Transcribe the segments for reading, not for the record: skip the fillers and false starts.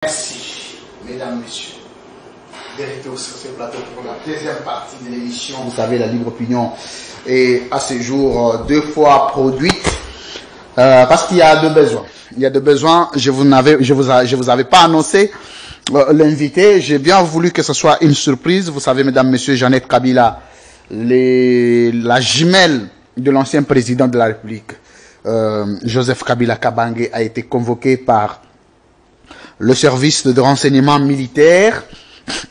Merci, mesdames, messieurs, d'être sur ce plateau pour la deuxième partie de l'émission. Vous savez, la libre opinion est à ce jour 2 fois produite parce qu'il y a deux besoins. Il y a deux besoins. Je vous avais pas annoncé l'invité. J'ai bien voulu que ce soit une surprise. Vous savez, mesdames, messieurs, Jeannette Kabila, la jumelle de l'ancien président de la République, Joseph Kabila Kabange, a été convoqué par le service de renseignement militaire.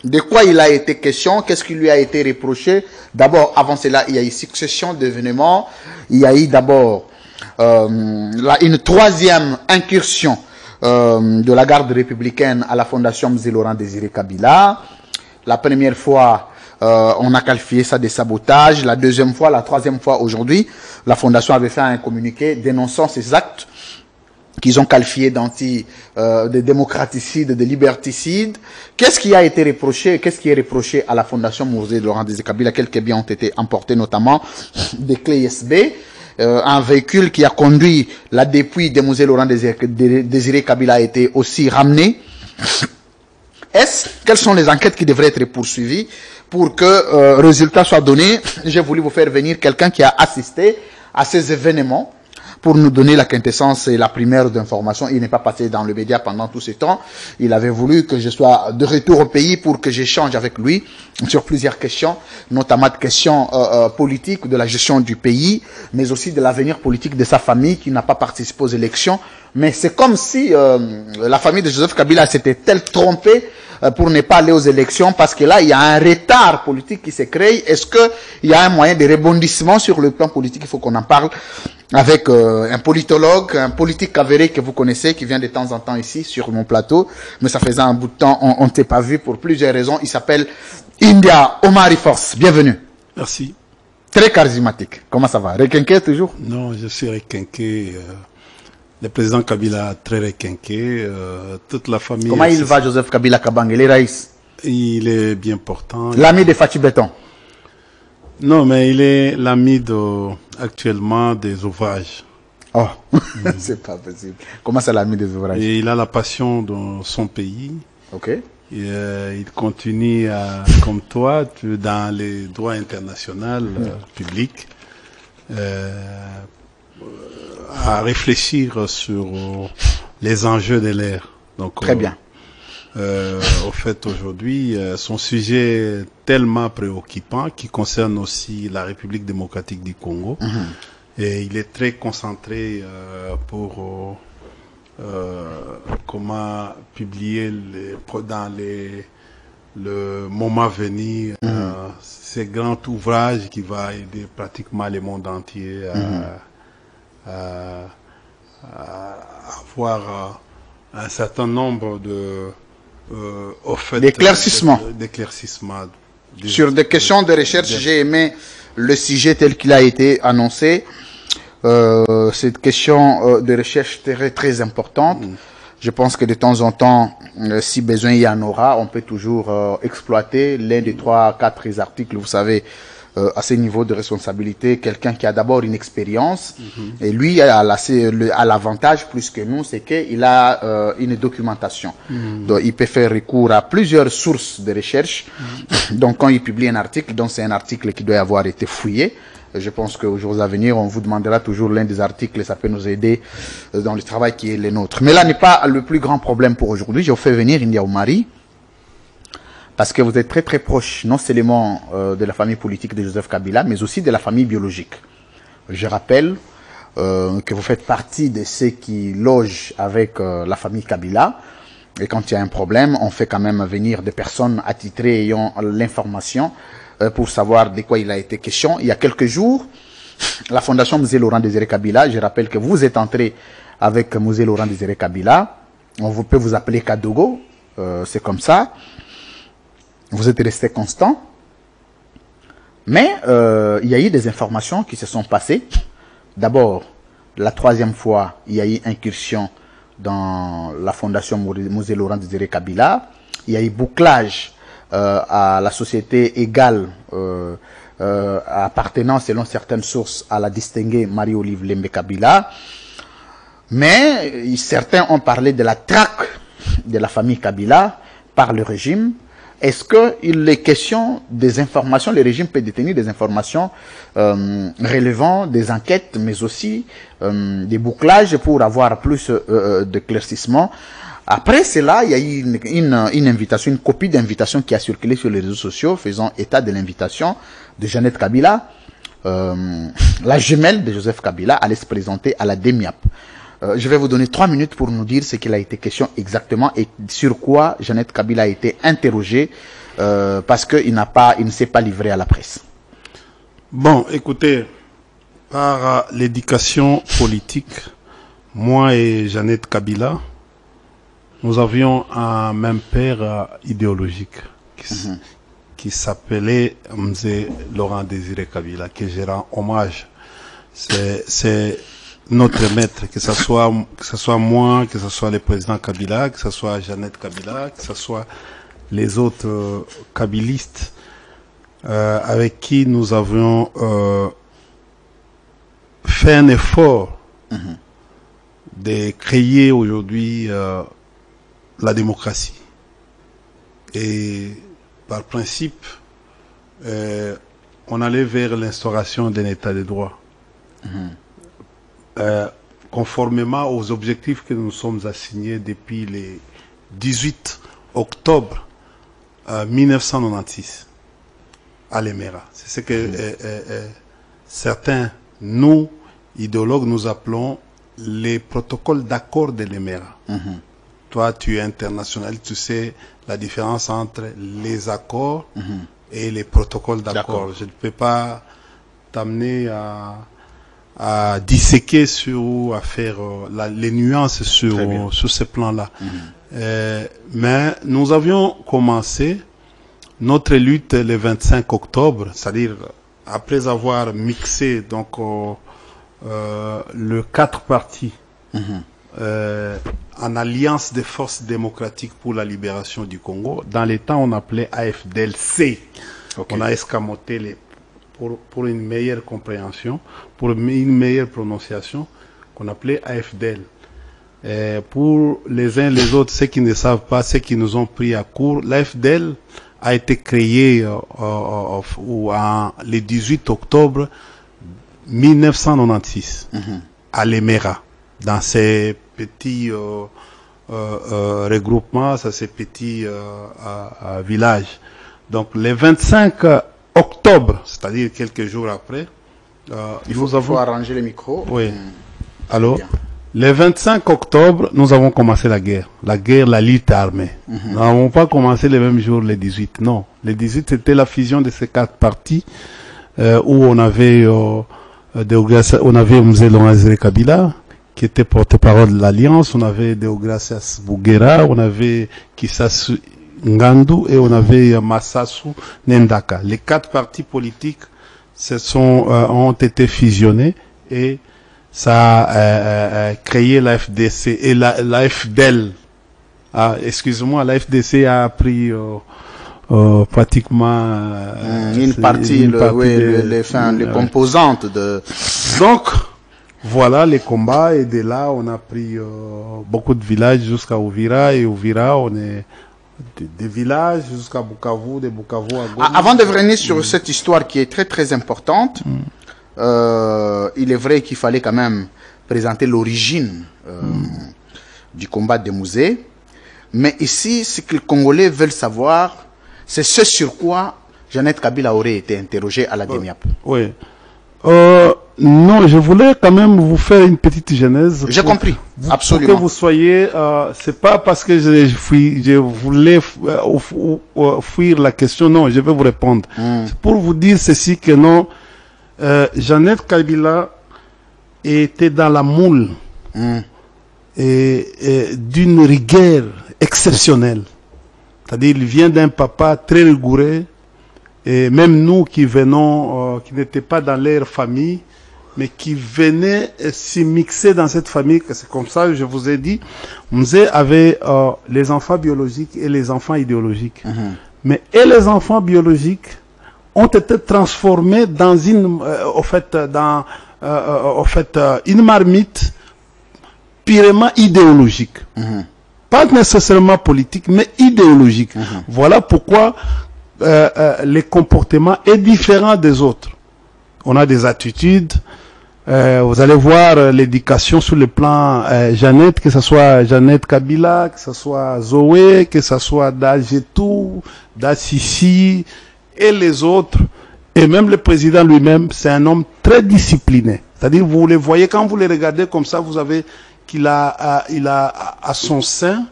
De quoi il a été question? Qu'est-ce qui lui a été reproché? D'abord, avant cela, il y a eu succession d'événements. Il y a eu d'abord une troisième incursion de la garde républicaine à la fondation Mzee Laurent Désiré Kabila. La première fois, on a qualifié ça de sabotage. La deuxième fois, la troisième fois aujourd'hui, la fondation avait fait un communiqué dénonçant ces actes qu'ils ont qualifié de démocraticides, de liberticides. Qu'est-ce qui a été reproché? Qu'est-ce qui est reproché à la fondation Mzee Laurent Désiré Kabila? Quelques biens ont été emportés, notamment des clés USB, un véhicule qui a conduit la dépouille de Mzee Laurent Désiré Kabila a été aussi ramené. Quelles sont les enquêtes qui devraient être poursuivies pour que résultat soit donné? J'ai voulu vous faire venir quelqu'un qui a assisté à ces événements pour nous donner la quintessence et la primaire d'information. Il n'est pas passé dans le média pendant tout ce temps. Il avait voulu que je sois de retour au pays pour que j'échange avec lui sur plusieurs questions, notamment de questions politiques, de la gestion du pays, mais aussi de l'avenir politique de sa famille qui n'a pas participé aux élections. Mais c'est comme si la famille de Joseph Kabila s'était-elle trompée pour ne pas aller aux élections, parce que là, il y a un retard politique qui s'est créé. Est-ce qu'il y a un moyen de rebondissement sur le plan politique? Il faut qu'on en parle avec un politologue, un politique avéré que vous connaissez, qui vient de temps en temps ici sur mon plateau, mais ça faisait un bout de temps, on ne s'est pas vu pour plusieurs raisons. Il s'appelle India Omari Force. Bienvenue. Merci. Très charismatique. Comment ça va? Requinqué toujours? Non, je suis requinqué. Le président Kabila très requinqué. Toute la famille. Comment il va, Joseph Kabila Kabange, les Raïs? Il est bien portant. L'ami de Fatih Béton? Non, mais il est l'ami actuellement des ouvrages. Oh, c'est pas possible. Comment c'est l'ami des ouvrages? Et il a la passion dans son pays. Ok. Il continue, comme toi, dans les droits internationaux publics, à réfléchir sur les enjeux de l'ère. Donc, très bien. Au fait, aujourd'hui, son sujet est tellement préoccupant qui concerne aussi la République démocratique du Congo. Et il est très concentré pour comment publier dans le moment venu ces grands ouvrages qui va aider pratiquement le monde entier à avoir un certain nombre d'éclaircissements. Sur des questions de recherche, j'ai aimé le sujet tel qu'il a été annoncé. Cette question de recherche est très importante. Je pense que de temps en temps, si besoin il y en aura, on peut toujours exploiter l'un des 3-4 articles, vous savez, à ce niveau de responsabilité, quelqu'un qui a d'abord une expérience, et lui a l'avantage plus que nous, c'est qu'il a une documentation. Donc il peut faire recours à plusieurs sources de recherche. Donc quand il publie un article, donc c'est un article qui doit avoir été fouillé. Je pense qu'aux jours à venir, on vous demandera toujours l'un des articles, ça peut nous aider dans le travail qui est le nôtre. Mais là n'est pas le plus grand problème pour aujourd'hui. Je vous fais venir India Omari, parce que vous êtes très très proche, non seulement de la famille politique de Joseph Kabila, mais aussi de la famille biologique. Je rappelle que vous faites partie de ceux qui logent avec la famille Kabila. Et quand il y a un problème, on fait quand même venir des personnes attitrées ayant l'information pour savoir de quoi il a été question. Il y a quelques jours, la fondation Mzee Laurent Désiré Kabila, je rappelle que vous êtes entré avec Mzee Laurent Désiré Kabila, on peut vous appeler Kadogo, c'est comme ça. Vous êtes resté constant. Mais il y a eu des informations qui se sont passées. D'abord, la troisième fois, il y a eu incursion dans la fondation Mzee Laurent Désiré Kabila. Il y a eu bouclage à la société égale appartenant selon certaines sources à la distinguée Marie-Olive Lembe Kabila. Mais certains ont parlé de la traque de la famille Kabila par le régime, est-ce qu'il est question des informations, le régime peut détenir des informations relevant des enquêtes, mais aussi des bouclages pour avoir plus d'éclaircissement. Après cela, il y a eu une invitation, une copie d'invitation qui a circulé sur les réseaux sociaux faisant état de l'invitation de Jeannette Kabila, la jumelle de Joseph Kabila, allait se présenter à la DEMIAP. Je vais vous donner 3 minutes pour nous dire ce qu'il a été question exactement et sur quoi Jeannette Kabila a été interrogée parce qu'il ne s'est pas livré à la presse. Bon, écoutez, par l'éducation politique, moi et Jeannette Kabila, nous avions un même père idéologique qui s'appelait Mzee Laurent Désiré Kabila, que je rends hommage. C'est notre maître, que ce soit moi, que ce soit le président Kabila, que ce soit Jeannette Kabila, que ce soit les autres kabilistes avec qui nous avions fait un effort de créer aujourd'hui la démocratie. Et par principe, on allait vers l'instauration d'un état de droit. Conformément aux objectifs que nous sommes assignés depuis le 18 octobre 1996 à l'Emera. C'est ce que certains, nous, idéologues, nous appelons les protocoles d'accord de l'Emera. Toi, tu es international, tu sais la différence entre les accords et les protocoles d'accord. Je ne peux pas t'amener à disséquer ou à faire les nuances sur ce plan-là. Mais nous avions commencé notre lutte le 25 octobre, c'est-à-dire après avoir mixé donc le 4 partis en alliance des forces démocratiques pour la libération du Congo. Dans les temps, on appelait AFDLC. On a escamoté pour une meilleure compréhension, pour une meilleure prononciation, qu'on appelait AFDL. Pour les uns et les autres, ceux qui ne savent pas, ceux qui nous ont pris à court, l'AFDL a été créé le 18 octobre 1996 à l'Emera, dans ces petits regroupements, ces petits villages. Donc le 25 octobre, c'est-à-dire quelques jours après, il faut arranger le micro. Oui. Alors, le 25 octobre, nous avons commencé la guerre, la lutte armée. Nous n'avons pas commencé le même jour, le 18. Non, le 18 c'était la fusion de ces 4 partis où on avait Mzee Laurent Désiré Kabila qui était porte-parole de l'Alliance, on avait Deogracias Bouguera, on avait Kisasu Ngandu et on avait Massasu Nendaka. Les 4 partis politiques ont été fusionnés et ça a créé la FDC et la FDL. Excusez-moi, la FDC a pris pratiquement une partie, les composantes de... Donc, voilà les combats et de là, on a pris beaucoup de villages jusqu'à Ouvira et Ouvira, on est des villages jusqu'à Bukavu, de Bukavu à Goma. Avant de revenir sur cette histoire qui est très très importante, il est vrai qu'il fallait quand même présenter l'origine du combat des musées. Mais ici, ce que les Congolais veulent savoir, c'est ce sur quoi Jeannette Kabila aurait été interrogée à la DEMIAP. Oui. Non, je voulais quand même vous faire une petite genèse. J'ai compris, absolument. Pour que vous soyez, c'est pas parce que je voulais fuir la question, non, je vais vous répondre. C'est pour vous dire ceci que non, Jeannette Kabila était dans la moule et d'une rigueur exceptionnelle. C'est-à-dire, il vient d'un papa très rigoureux, et même nous qui venons, qui n'étaient pas dans leur famille, mais qui venaient s'y mixer dans cette famille, c'est comme ça que je vous ai dit, Mzee avait les enfants biologiques et les enfants idéologiques. Mais les enfants biologiques ont été transformés dans une une marmite purement idéologique. pas nécessairement politique, mais idéologique. Voilà pourquoi les comportements est différent des autres. On a des attitudes. Vous allez voir l'éducation sur le plan Jeannette, que ce soit Jeannette Kabila, que ce soit Zoé, que ce soit Dajetou, Dassissi et les autres. Et même le président lui-même, c'est un homme très discipliné. C'est-à-dire, vous les voyez, quand vous les regardez comme ça, vous avez qu'il a, il a à son sein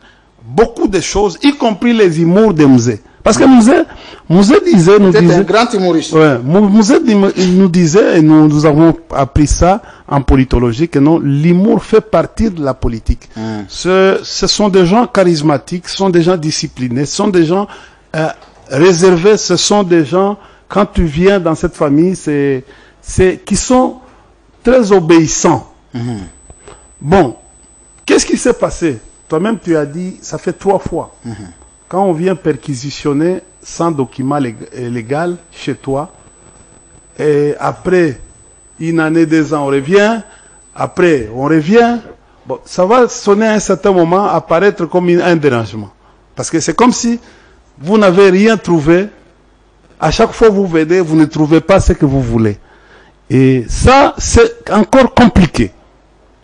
beaucoup de choses, y compris les humours de Mouzé. Parce que Mouzé disait, nous disait, un grand humoriste. Ouais, Mouzé nous disait, et nous avons appris ça en politologie, que non, l'humour fait partie de la politique. Ce sont des gens charismatiques, ce sont des gens disciplinés, ce sont des gens réservés, ce sont des gens, quand tu viens dans cette famille, qui sont très obéissants. Bon, qu'est-ce qui s'est passé? Toi-même, tu as dit, ça fait 3 fois. Quand on vient perquisitionner sans document légal chez toi, et après une année, 2 ans, on revient, après on revient, bon, ça va sonner à un certain moment, apparaître comme un dérangement. Parce que c'est comme si vous n'avez rien trouvé. À chaque fois que vous venez, vous ne trouvez pas ce que vous voulez. Et ça, c'est encore compliqué.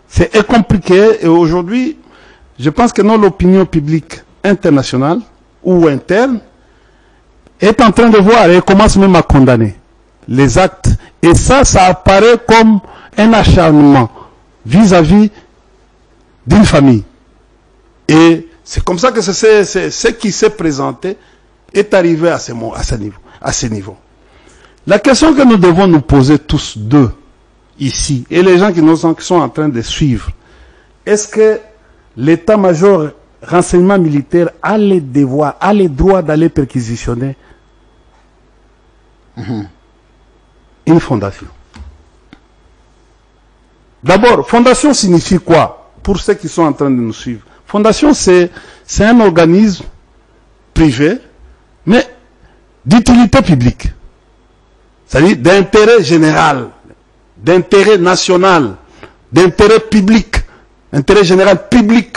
C'est compliqué, et aujourd'hui, je pense que l'opinion publique internationale ou interne est en train de voir et commence même à condamner les actes. Et ça apparaît comme un acharnement vis-à-vis d'une famille. Et c'est comme ça que ce qui s'est présenté est arrivé à ce niveau. La question que nous devons nous poser tous deux, ici, et les gens qui sont en train de suivre, est-ce que l'état-major renseignement militaire a les devoirs, a les droits d'aller perquisitionner une fondation? D'abord, fondation signifie quoi? Pour ceux qui sont en train de nous suivre. Fondation, c'est un organisme privé, mais d'utilité publique. C'est-à-dire d'intérêt général, d'intérêt national, d'intérêt public, intérêt général public.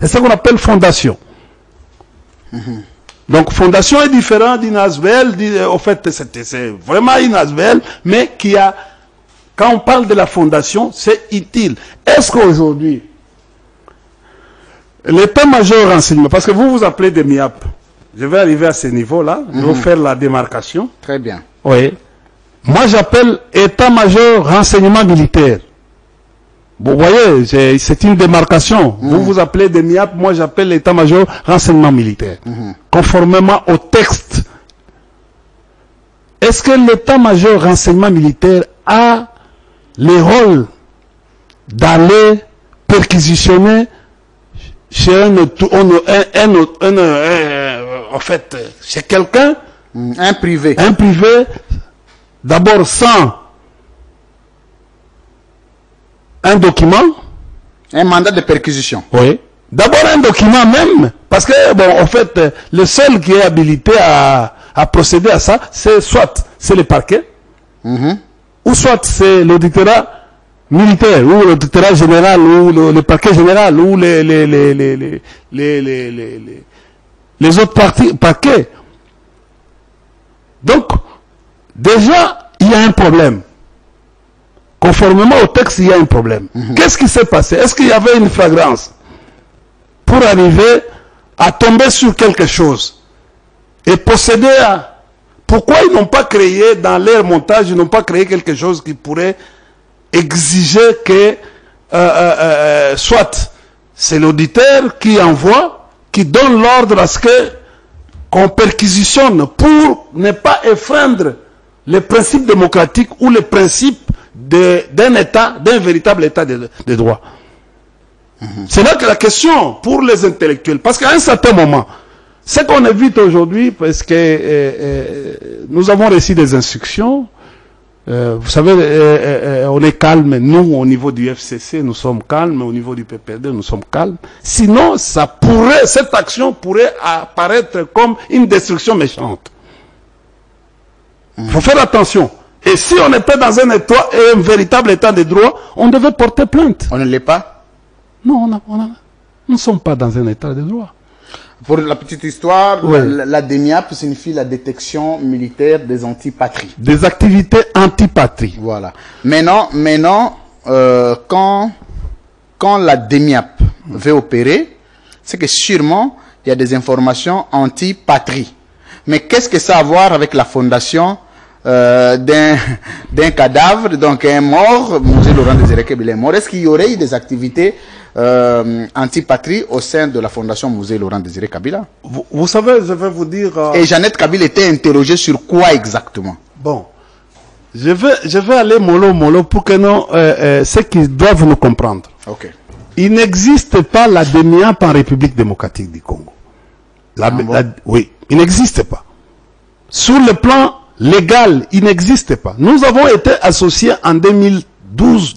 C'est ça qu'on appelle fondation. Donc, fondation est différent d'une ASBL. En fait, c'est vraiment une ASBL, mais qui a, quand on parle de la fondation, c'est utile. Est-ce qu'aujourd'hui, l'état-major renseignement, parce que vous vous appelez des MIAP, je vais arriver à ce niveau-là, je vais faire la démarcation. Très bien. Oui. Moi, j'appelle état-major renseignement militaire. Vous voyez, c'est une démarcation. Vous vous appelez des MIAP, moi j'appelle l'état-major renseignement militaire. Conformément au texte. Est-ce que l'état-major renseignement militaire a le rôle d'aller perquisitionner chez en fait, chez quelqu'un, un privé, d'abord sans un document, un mandat de perquisition. Oui. D'abord un document même, parce que bon, en fait, le seul qui est habilité à procéder à ça, c'est soit c'est le parquet, ou soit c'est l'auditorat militaire, ou l'auditorat général, ou le parquet général, ou les autres parquets. Donc, déjà, il y a un problème. Conformément au texte, il y a un problème. Qu'est-ce qui s'est passé? Est-ce qu'il y avait une flagrance pour arriver à tomber sur quelque chose et posséder à... Pourquoi ils n'ont pas créé, dans leur montage, ils n'ont pas créé quelque chose qui pourrait exiger que soit c'est l'auditeur qui envoie, qui donne l'ordre à ce qu'on perquisitionne pour ne pas effreindre les principes démocratiques ou les principes d'un État, d'un véritable État de droit. C'est là que la question pour les intellectuels, parce qu'à un certain moment, ce qu'on évite aujourd'hui, parce que nous avons reçu des instructions, vous savez, on est calme, nous au niveau du FCC, nous sommes calmes, au niveau du PPRD, nous sommes calmes. Sinon, cette action pourrait apparaître comme une destruction méchante. Il faut faire attention. Et si on était dans un véritable état de droit, on devait porter plainte. On ne l'est pas? Non, Nous ne sommes pas dans un état de droit. Pour la petite histoire, oui. la DEMIAP signifie la détection militaire des antipatries. Des activités antipatries. Voilà. Maintenant quand la DEMIAP veut opérer, c'est que sûrement, il y a des informations anti-patrie. Mais qu'est-ce que ça a à voir avec la fondation d'un cadavre, donc un mort, Mosé Laurent Désiré Kabila est mort? Est-ce qu'il y aurait eu des activités anti-patrie au sein de la fondation Mosé Laurent Désiré Kabila? Vous savez, je vais vous dire... Et Jeannette Kabila était interrogée sur quoi exactement? Bon, je vais aller mollo pour que nous, ceux qui doivent nous comprendre. Ok. Il n'existe pas la DEMIAP en République démocratique du Congo. Oui, il n'existe pas. Sur le plan légal, il n'existe pas. Nous avons été associés en 2012,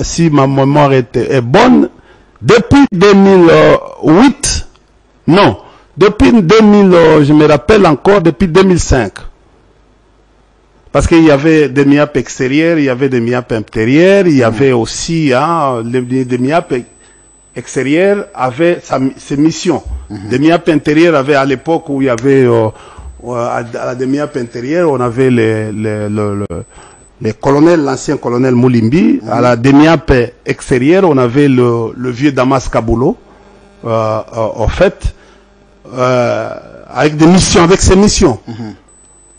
si ma mémoire est bonne, depuis 2008, non, depuis 2000, je me rappelle encore, depuis 2005. Parce qu'il y avait des MIAP extérieurs, il y avait des MIAP intérieurs, il y avait aussi des MIAP extérieurs avaient ses missions. Des MIAP intérieurs avaient à l'époque où il y avait à la DEMIAP intérieure, on avait les colonels, l'ancien colonel Moulimbi. À la DEMIAP extérieure, on avait le vieux Damas Kabulo, en fait, avec des missions, avec ses missions.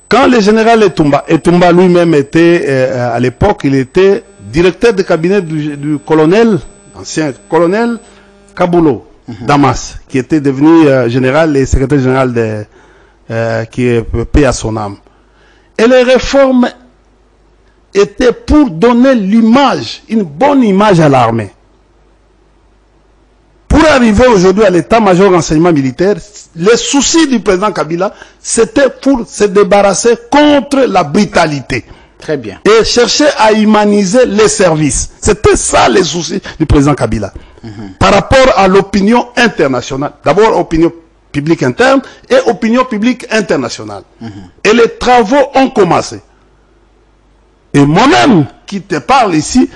Quand le général Etumba lui-même était, à l'époque, il était directeur de cabinet du colonel, ancien colonel Kabulo, Damas, qui était devenu général et secrétaire général qui est paix à son âme. Et les réformes étaient pour donner l'image, une bonne image à l'armée. Pour arriver aujourd'hui à l'état-major renseignement militaire, les soucis du président Kabila, c'était pour se débarrasser contre la brutalité. Très bien. Et chercher à humaniser les services. C'était ça les soucis du président Kabila. Par rapport à l'opinion internationale. D'abord, opinion publique interne et opinion publique internationale. Et les travaux ont commencé. Et moi-même, qui te parle ici,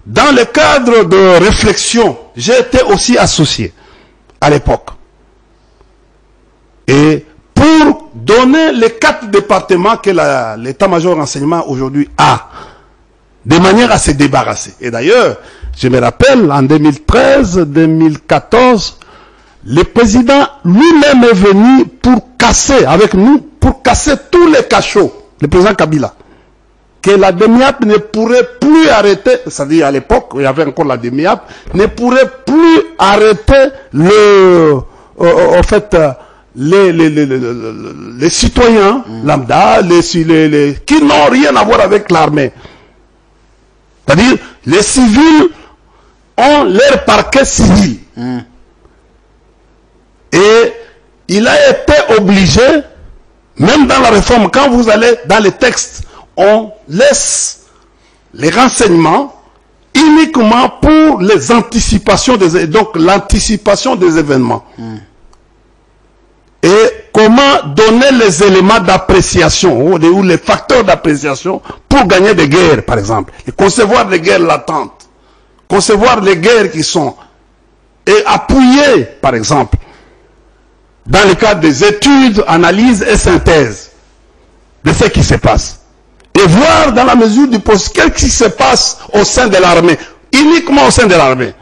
dans le cadre de réflexion, j'ai été aussi associé à l'époque. Et pour donner les 4 départements que l'état-major renseignement aujourd'hui a, de manière à se débarrasser. Et d'ailleurs, je me rappelle, en 2013, 2014, le président lui-même est venu pour casser, avec nous, pour casser tous les cachots, le président Kabila. Que la DEMIAP ne pourrait plus arrêter, c'est-à-dire à l'époque, il y avait encore la DEMIAP, ne pourrait plus arrêter en fait, les citoyens lambda, qui n'ont rien à voir avec l'armée. C'est-à-dire, les civils ont leur parquet civil. Et il a été obligé, même dans la réforme, quand vous allez dans les textes, on laisse les renseignements uniquement pour les anticipations, donc l'anticipation des événements. Et comment donner les éléments d'appréciation, ou les facteurs d'appréciation pour gagner des guerres, par exemple. Et concevoir les guerres latentes, concevoir les guerres qui sont, et appuyer, par exemple, dans le cadre des études, analyses et synthèses de ce qui se passe. Et voir dans la mesure du possible ce qui se passe au sein de l'armée, uniquement au sein de l'armée.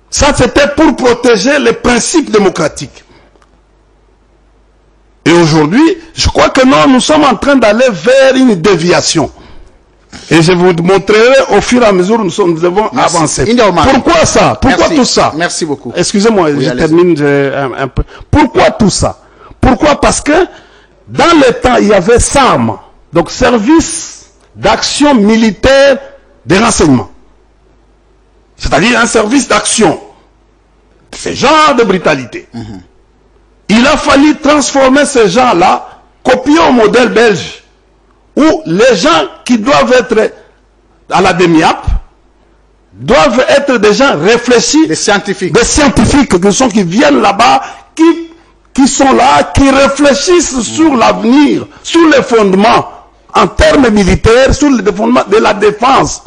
Ça, c'était pour protéger les principes démocratiques. Et aujourd'hui, je crois que nous sommes en train d'aller vers une déviation. Et je vous montrerai au fur et à mesure où nous devons avancer. Pourquoi ça? Pourquoi tout ça? Merci beaucoup. Excusez-moi, je termine un peu. Pourquoi tout ça? Pourquoi? Parce que dans le temps, il y avait SAM, donc service d'action militaire des renseignements. C'est-à-dire un service d'action. Ce genre de brutalité. Il a fallu transformer ces gens-là, copier au modèle belge, où les gens qui doivent être à la DEMIAP doivent être des gens réfléchis, des scientifiques qui viennent là-bas, qui sont là, qui réfléchissent sur l'avenir, sur les fondements, en termes militaires, sur les fondements de la défense.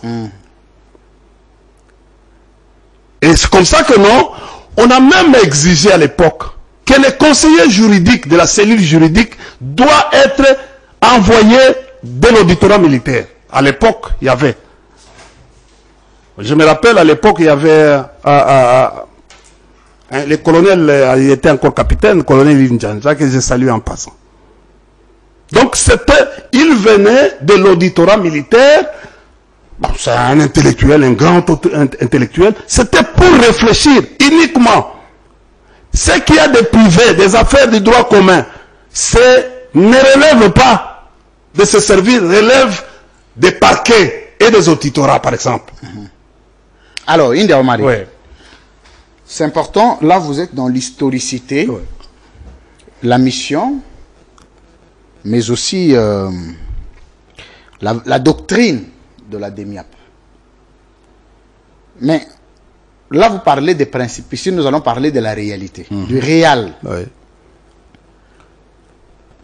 Et c'est comme ça que non, on a même exigé à l'époque que les conseillers juridiques de la cellule juridique doivent être envoyés de l'auditorat militaire. À l'époque, il y avait. Je me rappelle, à l'époque, il y avait... le colonel, il était encore capitaine, le colonel Linjanja, que je salue en passant. Donc, il venait de l'auditorat militaire. Bon, c'est un intellectuel, un grand intellectuel. C'était pour réfléchir uniquement. Ce qu'il y a de privé, des affaires du droit commun, ne relève pas de se servir, relève des parquets et des auditorats, par exemple. Alors, India Omari, c'est important, là vous êtes dans l'historicité, la mission, mais aussi la doctrine de la DEMIAP. Mais là vous parlez des principes, ici nous allons parler de la réalité, du réel.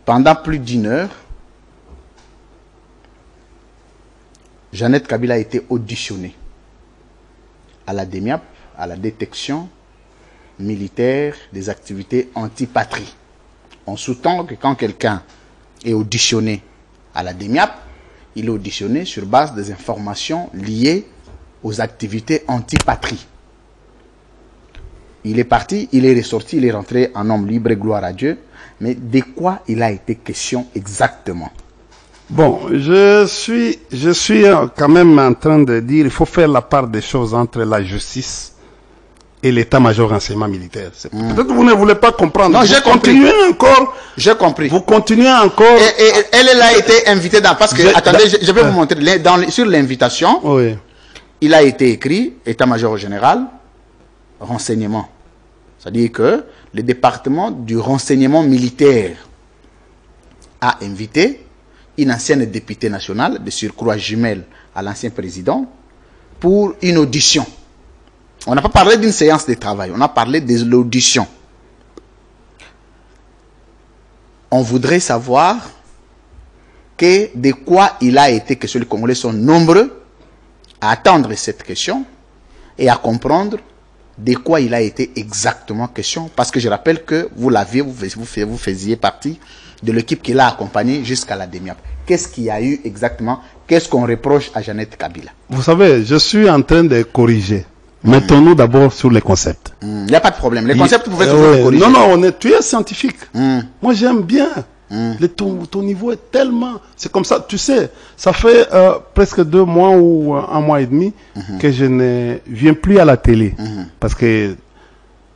Pendant plus d'1 heure, Jeannette Kabila a été auditionnée à la DEMIAP, à la détection militaire des activités anti-patrie. On sous-tend que quand quelqu'un est auditionné à la DEMIAP, il est auditionné sur base des informations liées aux activités anti-patrie. Il est parti, il est ressorti, il est rentré en homme libre, gloire à Dieu. Mais de quoi il a été question exactement? Bon, je suis quand même en train de dire il faut faire la part des choses entre la justice et l'état-major renseignement militaire. Peut-être que vous ne voulez pas comprendre. Non, j'ai compris. Encore. J'ai compris. Vous continuez encore. Et elle a été invitée dans... Parce que, attendez, je vais vous montrer. Sur l'invitation, il a été écrit état-major général, renseignement. C'est-à-dire que le département du renseignement militaire a invité une ancienne députée nationale, de surcroît jumelle à l'ancien président, pour une audition. On n'a pas parlé d'une séance de travail, on a parlé de l'audition. On voudrait savoir de quoi il a été question. Les Congolais sont nombreux à attendre cette question et à comprendre de quoi il a été exactement question. Parce que je rappelle que vous l'aviez, vous faisiez partie de l'équipe qui l'a accompagné jusqu'à la DEMIAP. Qu'est-ce qu'il y a eu exactement? Qu'est-ce qu'on reproche à Jeannette Kabila? Vous savez, je suis en train de corriger. Mettons-nous d'abord sur les concepts. Il n'y a pas de problème. Les concepts, vous pouvez toujours les corriger. Non, tu es scientifique. Moi, j'aime bien. Ton niveau est tellement... C'est comme ça, tu sais, ça fait presque 2 mois ou 1 mois et demi que je ne viens plus à la télé. Parce que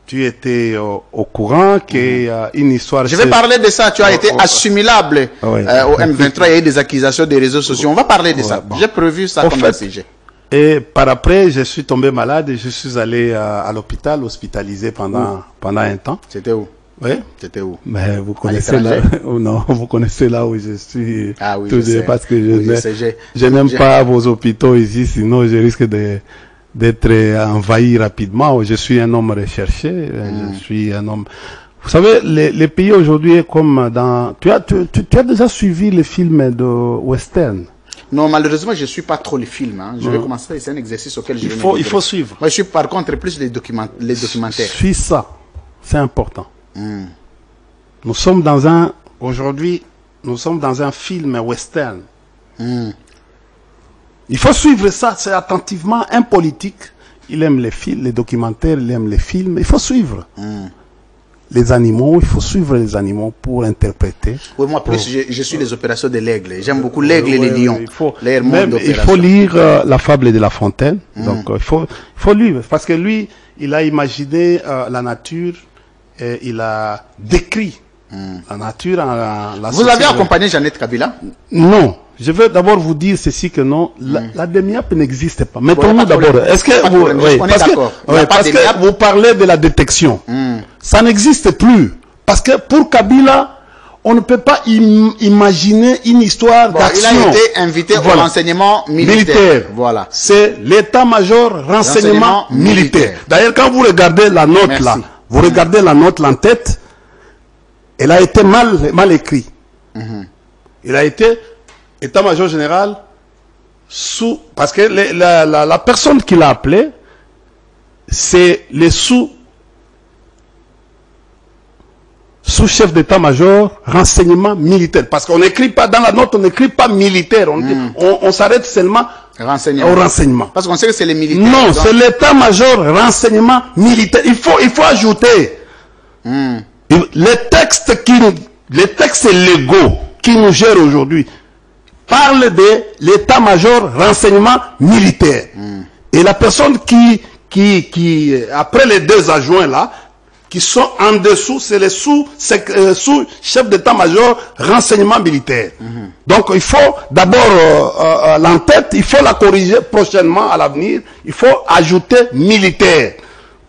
tu étais au courant qu'il y a une histoire... Je vais parler de ça. Tu as été assimilable au M23. Il y a eu des accusations des réseaux sociaux. On va parler de ça. J'ai prévu ça comme un sujet. Et par après, je suis tombé malade et je suis allé à l'hôpital, hospitalisé pendant un temps. C'était où? Oui. C'était où? Mais vous connaissez là, non, vous connaissez là où je suis. Ah oui, je sais. Parce que je n'aime pas vos hôpitaux ici, sinon je risque d'être envahi rapidement. Je suis un homme recherché, je suis un homme... Vous savez, les pays aujourd'hui, comme dans... Tu as déjà suivi les films de western? Non, malheureusement, je ne suis pas trop les films. Je vais commencer, c'est un exercice auquel je vais il faut suivre. Moi, je suis par contre plus les documentaires. Suis ça, c'est important. Nous sommes aujourd'hui, nous sommes dans un film western. Il faut suivre ça, c'est attentivement. Un politique, il aime les films, les documentaires, il aime les films. Il faut suivre. Les animaux, il faut suivre les animaux pour interpréter. Oui, moi, plus, je suis les opérations de l'aigle. J'aime beaucoup l'aigle et les lions. Il faut lire La fable de La Fontaine. Donc, il faut lire. Parce que lui, il a imaginé la nature et il a décrit la nature en la Vous avez accompagné Jeannette Kabila? Non. Je veux d'abord vous dire ceci que non, la DEMIAP n'existe pas. Mettons-nous d'abord. Est-ce que vous, parce que vous parlez de la détection. Ça n'existe plus. Parce que pour Kabila, on ne peut pas imaginer une histoire d'action. Il a été invité au renseignement militaire. Voilà. C'est l'état-major renseignement militaire. D'ailleurs, quand vous regardez la note là, vous regardez la note en tête, elle a été mal écrite. Il a été état-major général parce que la personne qui l'a appelé, c'est les sous-chef d'état-major, renseignement militaire. Parce qu'on n'écrit pas, dans la note, on n'écrit pas militaire. On s'arrête seulement au renseignement. Parce qu'on sait que c'est les militaires. Non, c'est l'état-major, renseignement militaire. Il faut ajouter. Les textes légaux qui nous gèrent aujourd'hui parlent de l'état-major, renseignement militaire. Et la personne qui, après les deux adjoints là, qui sont en dessous, c'est les sous-chefs d'état-major, renseignement militaire. Donc il faut d'abord l'entête, il faut la corriger prochainement à l'avenir, il faut ajouter militaire.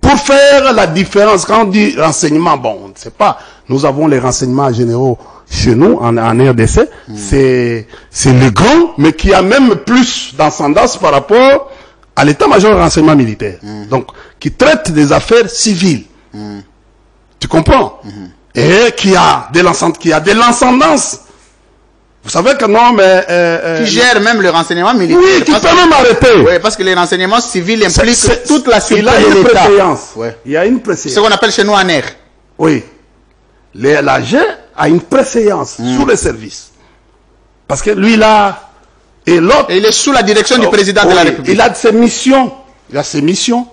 Pour faire la différence, quand on dit renseignement, bon, on ne sait pas, nous avons les renseignements généraux chez nous, en RDC, c'est le grand, mais qui a même plus d'ascendance par rapport à l'état-major renseignement militaire. Donc, qui traite des affaires civiles. Tu comprends? Et qui a de l'ascendance. Vous savez que non, mais... qui gère même le renseignement militaire. Oui, qui peut même arrêter. Oui, parce que les renseignements civils impliquent toute la sécurité de l'État. Il y a une préséance. C'est ce qu'on appelle chez nous un air. Oui. L'AG a une préséance sur les services. Parce que lui, là, et l'autre... il est sous la direction du président de la République. Il a ses missions. Il a ses missions.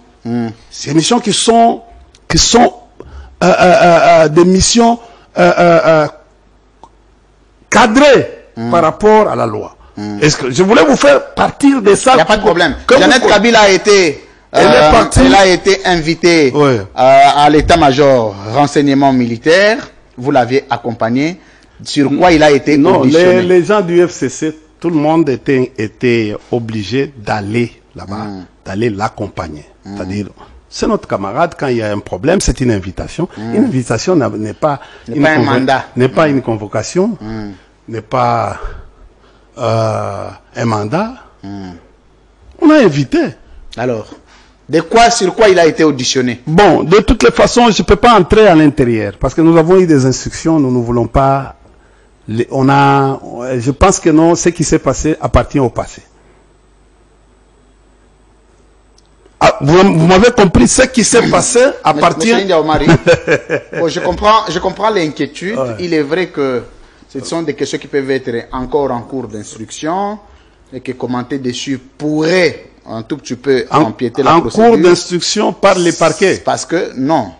Ces missions qui sont des missions cadrées par rapport à la loi. Est-ce que je voulais vous faire partir de ça? Il n'y a pas de problème. Jeannette Kabila a été, elle a été invitée à l'état-major renseignement militaire. Vous l'aviez accompagné. Sur quoi il a été auditionné? Les gens du FCC, tout le monde était obligé d'aller là-bas, d'aller l'accompagner. C'est-à-dire, c'est notre camarade, quand il y a un problème, c'est une invitation. Une invitation n'est pas un mandat. N'est pas une convocation, n'est pas un mandat. On a invité. Alors, sur quoi il a été auditionné? Bon, de toutes les façons, je ne peux pas entrer à l'intérieur, parce que nous avons eu des instructions, nous ne voulons pas... je pense que non, ce qui s'est passé appartient au passé. Ah, vous m'avez compris, ce qui s'est passé appartient... Bon, je comprends l'inquiétude. Il est vrai que ce sont des questions qui peuvent être encore en cours d'instruction et que commenter dessus pourrait un tout petit peu empiéter la procédure. En cours d'instruction par les parquets? Parce que non.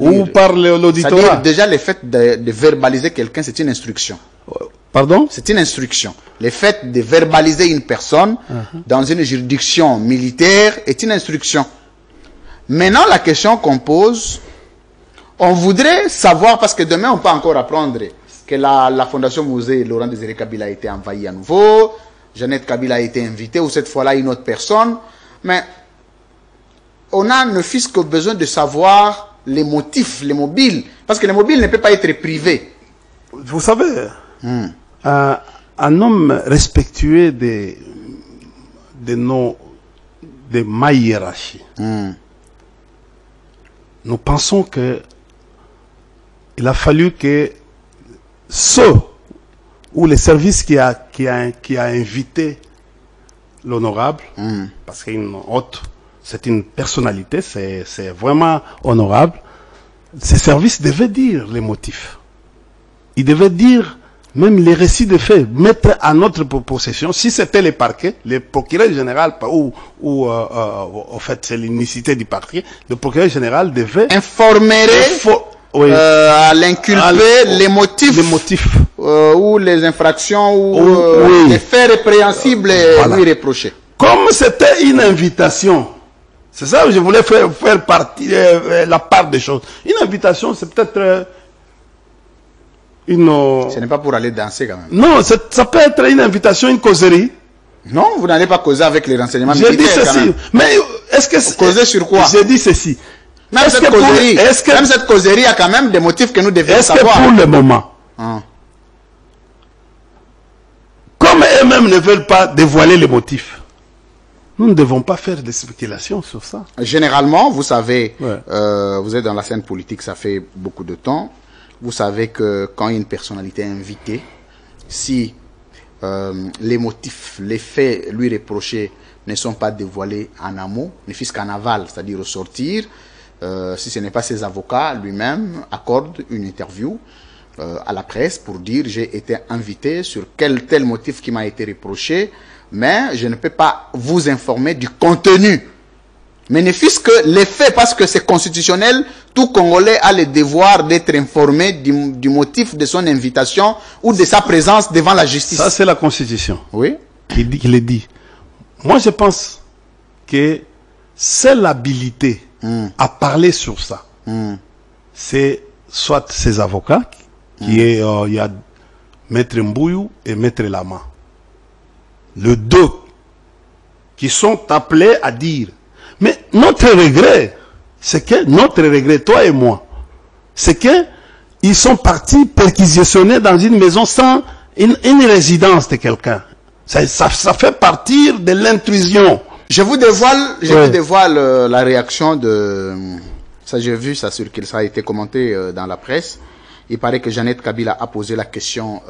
Ou par l'auditorat? Déjà, le fait de verbaliser quelqu'un, c'est une instruction. Pardon? C'est une instruction. Le fait de verbaliser une personne dans une juridiction militaire est une instruction. Maintenant, la question qu'on pose, on voudrait savoir, parce que demain, on peut encore apprendre que la Fondation Musée Laurent Désiré Kabila a été envahie à nouveau, Jeannette Kabila a été invitée, ou cette fois-là, une autre personne. Mais on a ne fût-ce que besoin de savoir les motifs, les mobiles. Parce que les mobiles ne peuvent pas être privés. Vous savez... un homme respectueux de ma hiérarchie. Nous pensons que il a fallu que ceux ou les services qui a invité l'honorable, parce qu'une haute, c'est une personnalité, c'est vraiment honorable, ces services devaient dire les motifs. Ils devaient dire même les récits de faits, mettre à notre possession, si c'était les parquets, le procureur général, ou en fait c'est l'unicité du parquet, le procureur général devait informer à l'inculpé les motifs ou les infractions ou les faits répréhensibles lui reprocher. Comme c'était une invitation, c'est ça que je voulais faire partie, la part des choses. Une invitation, c'est peut-être... Ce n'est pas pour aller danser quand même. Non, ça peut être une invitation, une causerie. Non, vous n'allez pas causer avec les renseignements militaires. J'ai dit ceci. Mais est-ce que... Causer sur quoi? J'ai dit ceci. Même cette causerie a quand même des motifs que nous devons savoir. Est-ce que pour le moment, comme eux-mêmes ne veulent pas dévoiler les motifs, nous ne devons pas faire des spéculations sur ça. Généralement, vous savez, vous êtes dans la scène politique, ça fait beaucoup de temps. Vous savez que quand une personnalité est invitée, si les motifs, les faits lui reprochés ne sont pas dévoilés en amont, ne fût-ce qu'en aval, c'est-à-dire au sortir. Si ce n'est pas ses avocats, lui-même accorde une interview à la presse pour dire j'ai été invité sur tel motif qui m'a été reproché, mais je ne peux pas vous informer du contenu. Mais ne fût-ce que les faits, parce que c'est constitutionnel, tout Congolais a le devoir d'être informé du motif de son invitation ou de sa présence devant la justice. Ça, c'est la Constitution. Oui. Qui le dit. Moi, je pense que c'est l'habilité à parler sur ça. C'est soit ses avocats, il y a Maître Mbouyou et Maître Lama. Les deux qui sont appelés à dire. Mais notre regret, c'est que, toi et moi, c'est que ils sont partis perquisitionner dans une maison sans une résidence de quelqu'un. Ça fait partie de l'intrusion. Je vous dévoile la réaction de... Ça, j'ai vu ça ça a été commenté dans la presse. Il paraît que Jeannette Kabila a posé la question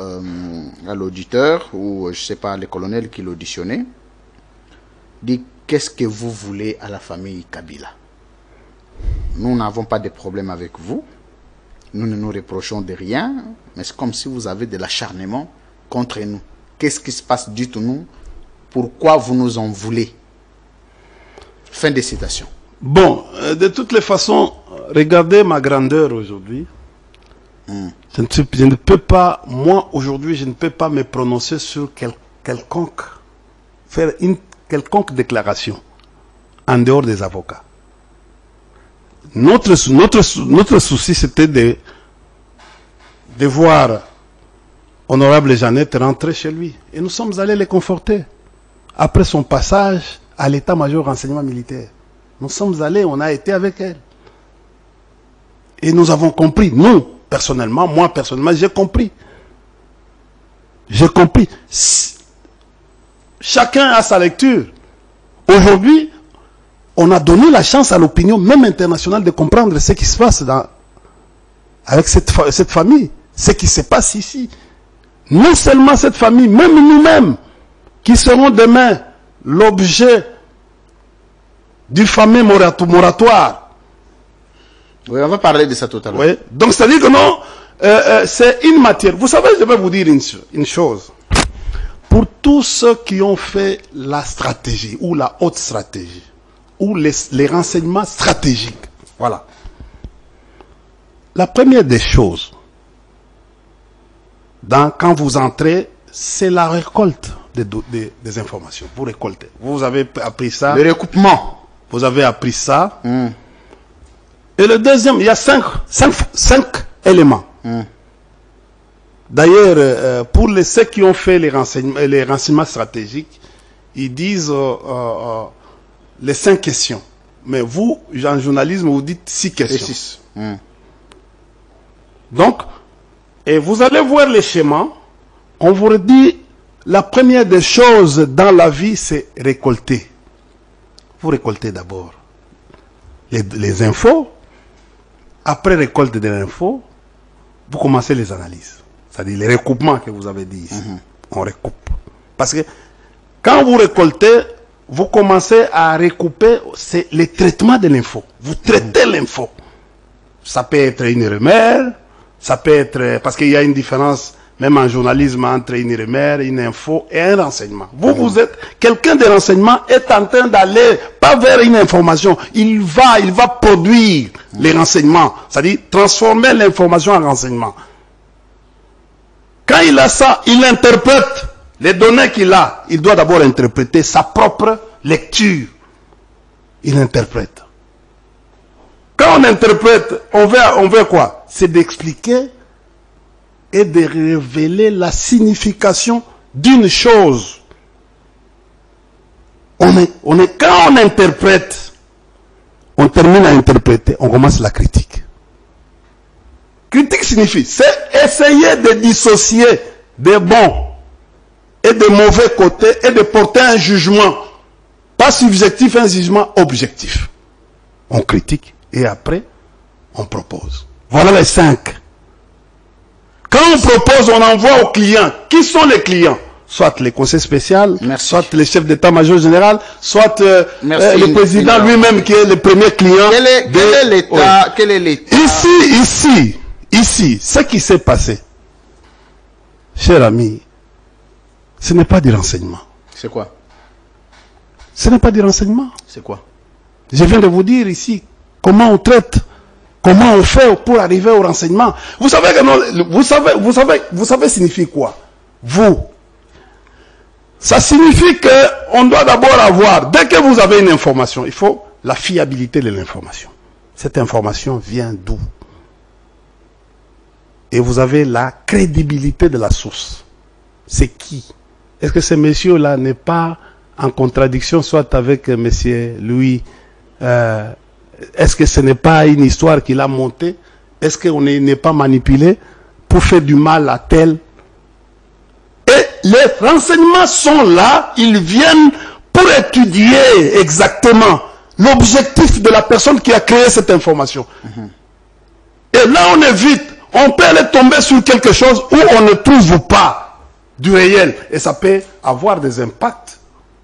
à l'auditeur, ou je sais pas, le colonel qui l'auditionnait. Dit, qu'est-ce que vous voulez à la famille Kabila? Nous n'avons pas de problème avec vous. Nous ne nous reprochons de rien. Mais c'est comme si vous avez de l'acharnement contre nous. Qu'est-ce qui se passe? Dites-nous. Pourquoi vous nous en voulez? Fin de citation. Bon, de toutes les façons, regardez ma grandeur aujourd'hui. Je ne peux pas, moi aujourd'hui, je ne peux pas me prononcer sur faire une quelconque déclaration en dehors des avocats. Notre souci, c'était de voir Honorable Jeannette rentrer chez lui. Et nous sommes allés les conforter. Après son passage à l'état-major renseignement militaire. Nous sommes allés, on a été avec elle. Et nous avons compris, nous, personnellement, moi personnellement, j'ai compris. J'ai compris. Chacun a sa lecture. Aujourd'hui, on a donné la chance à l'opinion, même internationale, de comprendre ce qui se passe avec cette famille. Ce qui se passe ici. Non seulement cette famille, même nous-mêmes, qui seront demain l'objet du fameux moratoire. Oui, on va parler de ça tout à l'heure. Oui. Donc, c'est-à-dire que non, c'est une matière. Vous savez, je vais vous dire une chose. Pour tous ceux qui ont fait la stratégie, ou la haute stratégie, ou les renseignements stratégiques, voilà. La première des choses, quand vous entrez, c'est la récolte des informations. Vous récoltez. Vous avez appris ça. Le recoupement. Vous avez appris ça. Et le deuxième, il y a cinq éléments. D'ailleurs, pour ceux qui ont fait les renseignements stratégiques, ils disent les 5 questions. Mais vous, en journalisme, vous dites 6 questions. 6. Donc, et vous allez voir les schémas. On vous dit, la première des choses dans la vie, c'est récolter. Vous récoltez d'abord les infos. Après récolte des infos, vous commencez les analyses. C'est-à-dire les recoupements que vous avez dit ici. On recoupe. Parce que quand vous récoltez, vous commencez à recouper, c'est le traitement de l'info. Vous traitez l'info. Ça peut être une rumeur, ça peut être... Parce qu'il y a une différence, même en journalisme, entre une rumeur, une info et un renseignement. Vous êtes... Quelqu'un de renseignement est en train d'aller, pas vers une information, il va produire les renseignements. C'est-à-dire transformer l'information en renseignement. Quand il a ça, il interprète les données qu'il a. Il doit d'abord interpréter sa propre lecture. Il interprète. Quand on interprète, on veut quoi? C'est d'expliquer et de révéler signification d'une chose. Quand on interprète, on termine à interpréter, on commence la critique. Critique signifie, c'est essayer de dissocier des bons et des mauvais côtés et de porter un jugement, pas subjectif, un jugement objectif. On critique et après, on propose. Voilà les 5. Quand on propose, on envoie aux clients. Qui sont les clients? soit les conseils spéciaux, Merci. soit les chefs d'état-major général, soit le président lui-même qui est le premier client. Quel est l'État? Oui. Quel est l'État? Ici, ce qui s'est passé, cher ami, ce n'est pas du renseignement. C'est quoi? Ce n'est pas du renseignement. C'est quoi? Je viens de vous dire ici comment on traite, comment on fait pour arriver au renseignement. Vous savez que non, vous savez signifie quoi? Vous. Ça signifie qu'on doit d'abord avoir, dès que vous avez une information, il faut la fiabilité de l'information. Cette information vient d'où? Et vous avez la crédibilité de la source. C'est qui? Est-ce que ce monsieur-là n'est pas en contradiction soit avec monsieur Louis? Est-ce que ce n'est pas une histoire qu'il a montée? Est-ce qu'on n'est pas manipulé pour faire du mal à tel? Et les renseignements sont là, ils viennent pour étudier exactement l'objectif de la personne qui a créé cette information. Et là on évite, on peut aller tomber sur quelque chose où on ne trouve pas du réel. Et ça peut avoir des impacts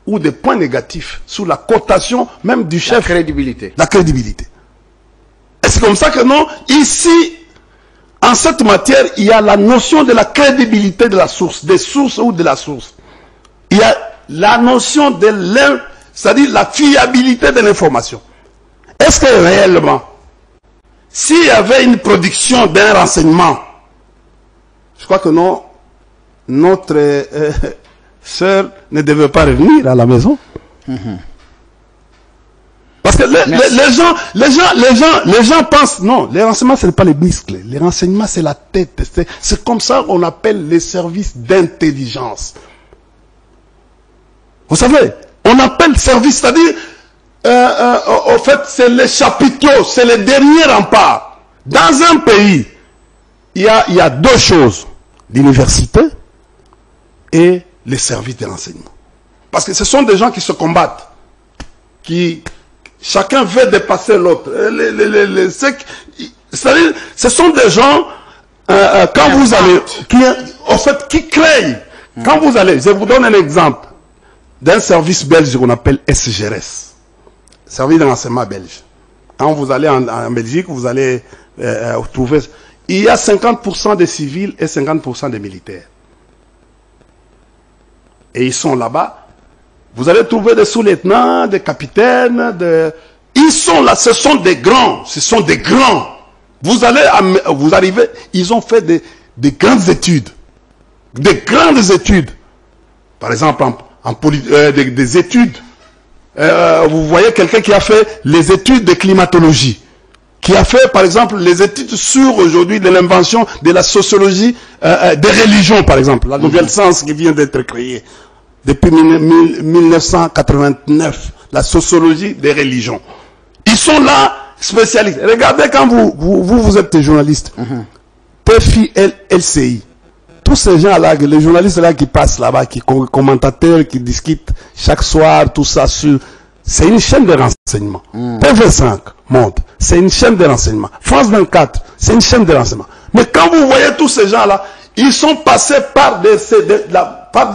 ou des points négatifs sur la cotation même du chef. La crédibilité. La crédibilité. Et c'est comme ça que non, ici, en cette matière, il y a la notion de la crédibilité de la source, des sources ou de la source. Il y a la notion de c'est-à-dire la fiabilité de l'information. Est-ce que réellement, s'il y avait une production d'un renseignement, je crois que non, notre sœur ne devait pas revenir à la maison. Parce que les gens pensent, non, les renseignements ce n'est pas les muscles, les renseignements c'est la tête. C'est comme ça qu'on appelle les services d'intelligence. Vous savez, on appelle service, c'est-à-dire, en fait, c'est les chapiteaux, c'est les derniers remparts. Dans un pays, il y a deux choses, l'université et les services de renseignement. Parce que ce sont des gens qui se combattent, qui chacun veut dépasser l'autre. C'est-à-dire, ce sont des gens, quand vous allez, qui créent. Quand vous allez, je vous donne un exemple d'un service belge qu'on appelle SGRS, service de renseignement belge. Quand vous allez en Belgique, vous allez trouver, il y a 50% de civils et 50% de militaires. Et ils sont là-bas. Vous allez trouver des sous-lieutenants, des capitaines, ils sont là, ce sont des grands, Vous arrivez, ils ont fait des grandes études. Par exemple, des études. Vous voyez quelqu'un qui a fait les études de climatologie, qui a fait, par exemple, les études sur aujourd'hui de l'invention de la sociologie des religions, par exemple, la nouvelle science qui vient d'être créée depuis 1989, la sociologie des religions. Ils sont là, spécialistes. Regardez quand vous êtes journaliste, PFI, LCI, tous ces gens-là, les journalistes là qui passent là-bas, qui commentateurs, qui discutent chaque soir, tout ça sur... C'est une chaîne de renseignement. TV5, Monde, c'est une chaîne de renseignement. France 24, c'est une chaîne de renseignement. Mais quand vous voyez tous ces gens-là, ils sont passés par des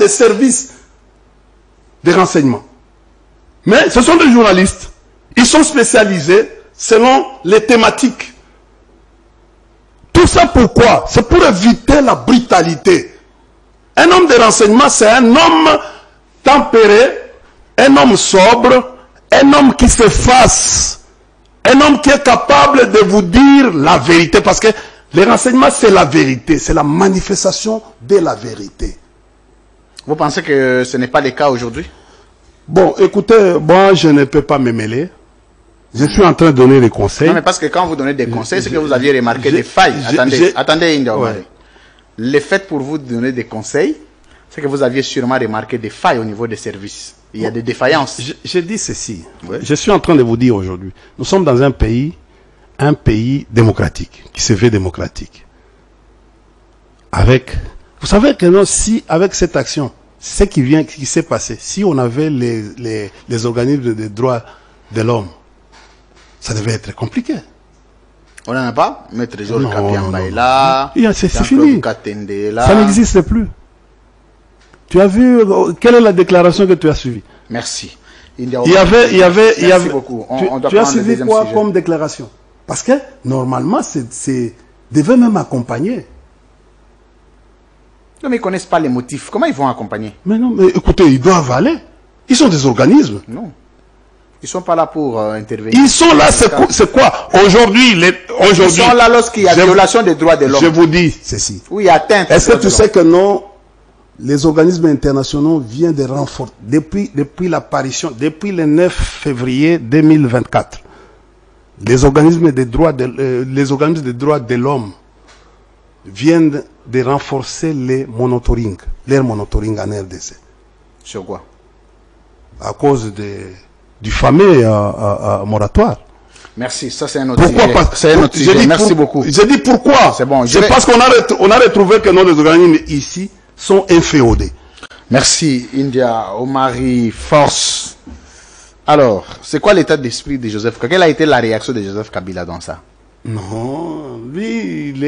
services de renseignement. Mais ce sont des journalistes. Ils sont spécialisés selon les thématiques. Tout ça pourquoi? C'est pour éviter la brutalité. Un homme de renseignement, c'est un homme tempéré, un homme sobre, un homme qui s'efface, un homme qui est capable de vous dire la vérité. Parce que les renseignements, c'est la vérité, c'est la manifestation de la vérité. Vous pensez que ce n'est pas le cas aujourd'hui? Bon, écoutez, moi, je ne peux pas me mêler. Je suis en train de donner des conseils. Non, mais parce que quand vous donnez des conseils, c'est que vous aviez remarqué des failles. Attendez, India Omare. Ouais. Le fait pour vous de donner des conseils, c'est que vous aviez sûrement remarqué des failles au niveau des services. Il y a des défaillances. Je dis ceci. Ouais. Je suis en train de vous dire aujourd'hui, nous sommes dans un pays démocratique, qui se veut démocratique. Vous savez que non, si avec cette action, ce qui s'est passé, si on avait les organismes de droits de l'homme, ça devait être compliqué. On n'en a pas? Maître Georges Kapiamba est là. C'est fini. Ça n'existe plus. Tu as vu, quelle est la déclaration que tu as suivie? Merci. Merci beaucoup. Tu as suivi quoi comme déclaration? Parce que, normalement, c'est devait même accompagner. Non, mais ils ne connaissent pas les motifs. Comment ils vont accompagner? Mais non, mais écoutez, ils doivent aller. Ils sont des organismes. Non. Ils ne sont pas là pour intervenir. Ils sont là, c'est quoi? Aujourd'hui, ils sont là lorsqu'il y a violation des droits de l'homme. Je vous dis ceci. Oui, atteinte. Est-ce que tu sais que non, les organismes internationaux viennent de renforcer, depuis l'apparition, depuis le 9 février 2024, les organismes des droits de l'homme viennent de renforcer leur monitoring en RDC. Sur quoi? À cause du fameux moratoire. Merci, ça c'est un autre sujet. C'est un autre sujet. Merci beaucoup. Je dis pourquoi. C'est bon. C'est parce qu'on a retrouvé que nos organismes ici sont inféodés. Merci, India, Omari, Force. Alors, c'est quoi l'état d'esprit de Joseph Kabila? Quelle a été la réaction de Joseph Kabila dans ça? Non, lui, il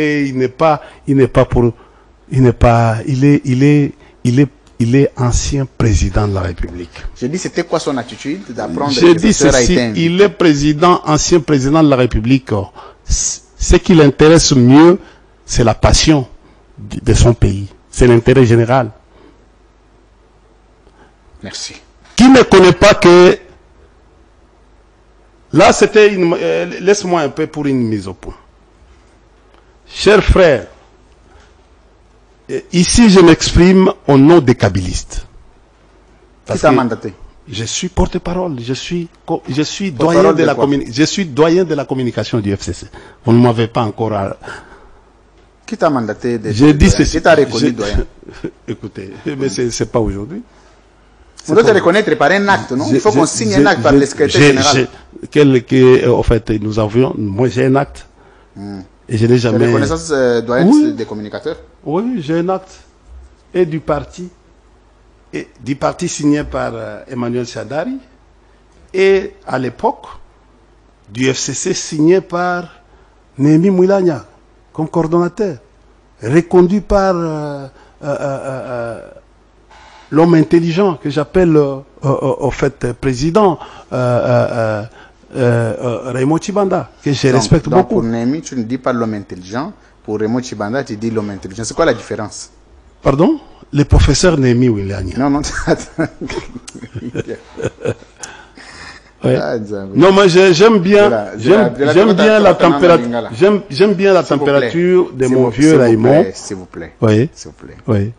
est ancien président de la République. J'ai dit, c'était quoi son attitude d'apprendre? J'ai dit ceci, il est ancien président de la République. Ce qui l'intéresse mieux, c'est la passion de son pays. C'est l'intérêt général. Merci. Qui ne connaît pas que... Là, c'était une... Laisse-moi un peu pour une mise au point. Chers frères, ici, je m'exprime au nom des kabylistes. Qui t'a mandaté? Je suis porte-parole, je suis doyen de la communication du FCC. Vous ne m'avez pas encore... Qui t'a mandaté? J'ai dit ceci. Qui t'a reconnu doyen? Écoutez, mais c'est pas aujourd'hui. On doit te reconnaître par un acte, non? Il faut qu'on signe un acte par le secrétaire général. En fait, nous avions... Moi, j'ai un acte. Et je n'ai jamais... Reconnaissance doyen des communicateurs? Oui, j'ai un acte. Et du parti signé par Emmanuel Shadari, et à l'époque du FCC signé par Némi Mouilagna comme coordonnateur, reconduit par l'homme intelligent que j'appelle au fait président Raymond Chibanda, que je respecte beaucoup. Pour Némi, tu ne dis pas l'homme intelligent. Pour Raymond Chibanda, tu dis l'homme intelligent. C'est quoi la différence? Pardon? Le professeur Némi Ouilagna. Non. Ouais. Non, mais j'aime bien la température. J'aime bien la température de mon vieux Raymond. S'il vous plaît. Oui. S'il vous plaît. Oui.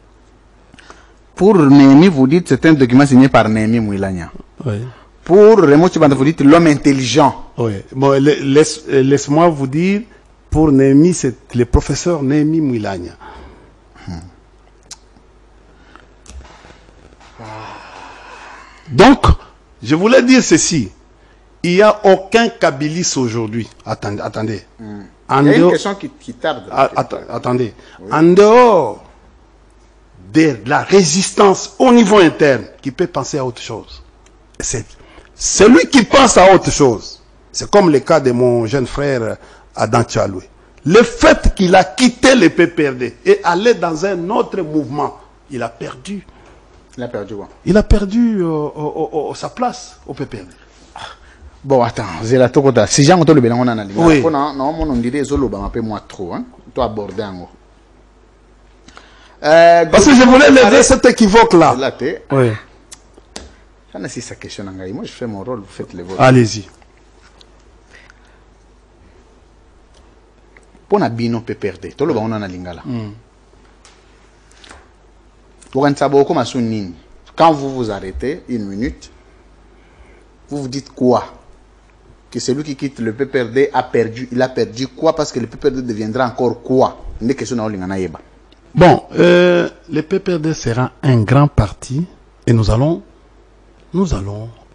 Pour Némi, vous dites c'est un document signé par Némi Mouilagna. Oui. Pour Raymond Chibanda, vous dites l'homme intelligent. Oui. Bon, laisse-moi vous dire, pour Némi, c'est le professeur Némi Mouilagna. Donc, je voulais dire ceci. Il n'y a aucun kabiliste aujourd'hui. Attendez. Il y a une question qui tarde. Attendez. Oui. En dehors de la résistance au niveau interne, qui peut penser à autre chose. C'est celui qui pense à autre chose. C'est comme le cas de mon jeune frère Adam Tchaloué. Le fait qu'il a quitté le PPRD et allé dans un autre mouvement, il a perdu. Il a perdu quoi? Il a perdu sa place au PPRD. Bon, attends, c'est la tokoda. Si j'ai entendu le bilan, on a analysé. Oui. Non, on dirait Zolo, un peu moins trop, hein. Toi aborder en haut. Parce que je voulais lever cet équivoque-là. Oui. J'en ai si sa question, moi je fais mon rôle, vous faites le vôtre. Allez-y. Pour na bino PPRD, tout le monde on a lingala. Quand vous vous arrêtez une minute, vous vous dites quoi? Que celui qui quitte le PPRD a perdu. Il a perdu quoi? Parce que le PPRD deviendra encore quoi? Bon, le PPRD sera un grand parti et nous allons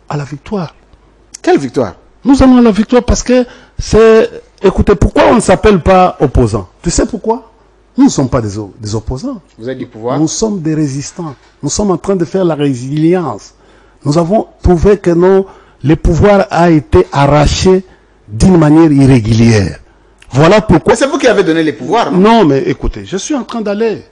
à la victoire. Quelle victoire? Nous allons à la victoire parce que c'est... Écoutez, pourquoi on ne s'appelle pas opposant? Tu sais pourquoi? Nous ne sommes pas des opposants. Vous avez du pouvoir? Nous sommes des résistants. Nous sommes en train de faire la résilience. Nous avons trouvé que le pouvoir a été arraché d'une manière irrégulière. Voilà pourquoi... Mais c'est vous qui avez donné les pouvoirs, non? Non, mais écoutez, je suis en train d'aller.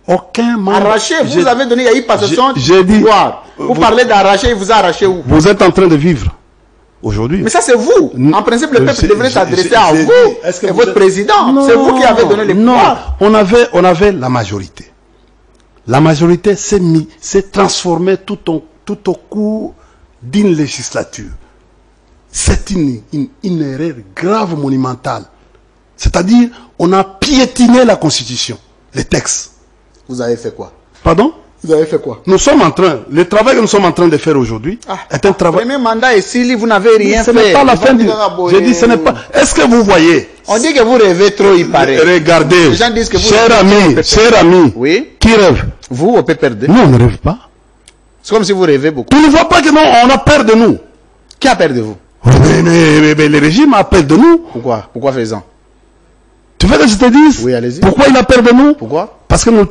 Aucun membre... Arraché, vous avez donné, il y a eu passation de pouvoir. Vous parlez d'arracher, il vous a arraché où? Vous êtes en train de vivre aujourd'hui. Mais ça c'est vous. En principe, le peuple devrait s'adresser à vous et votre président. C'est vous qui avez donné les pouvoirs. On avait la majorité. La majorité s'est transformée tout au cours d'une législature. C'est une erreur grave, monumentale. C'est-à-dire, on a piétiné la Constitution, les textes. Vous avez fait quoi? Pardon? Vous avez fait quoi? Nous sommes en train, le travail que nous sommes en train de faire aujourd'hui est un travail... Le premier mandat est si vous n'avez rien fait. Ce n'est pas la fin du... J'ai dit, ce n'est pas... Est-ce que vous voyez? On dit que vous rêvez trop, il paraît. Regardez, les gens disent que vous cher ami, oui? Qui rêve? Vous, au PPRD? Nous, on ne rêve pas. C'est comme si vous rêvez beaucoup. Tu ne vois pas que non, on a peur de nous. Qui a peur de vous? Mais le régime a peur de nous. Pourquoi? Pourquoi faisant? Tu veux que je te dise? Oui, allez-y. Pourquoi il a peur de nous? Pourquoi? Parce que nous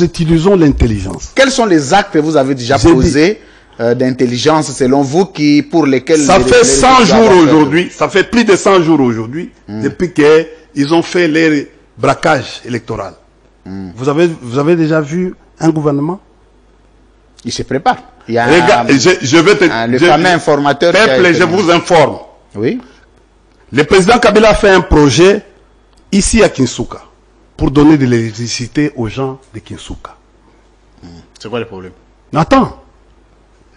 utilisons l'intelligence. Quels sont les actes que vous avez déjà posés d'intelligence selon vous pour lesquels... Ça fait 100 jours aujourd'hui, ça fait plus de 100 jours aujourd'hui, depuis qu'ils ont fait leur braquage électoral. Vous avez déjà vu un gouvernement? Il se prépare. Il y a regarde, je vais te... le fameux informateur... Peuple, je vous informe. Oui. Le président Kabila a fait un projet ici à Kinshasa pour donner de l'électricité aux gens de Kinshasa. C'est quoi le problème? Attends.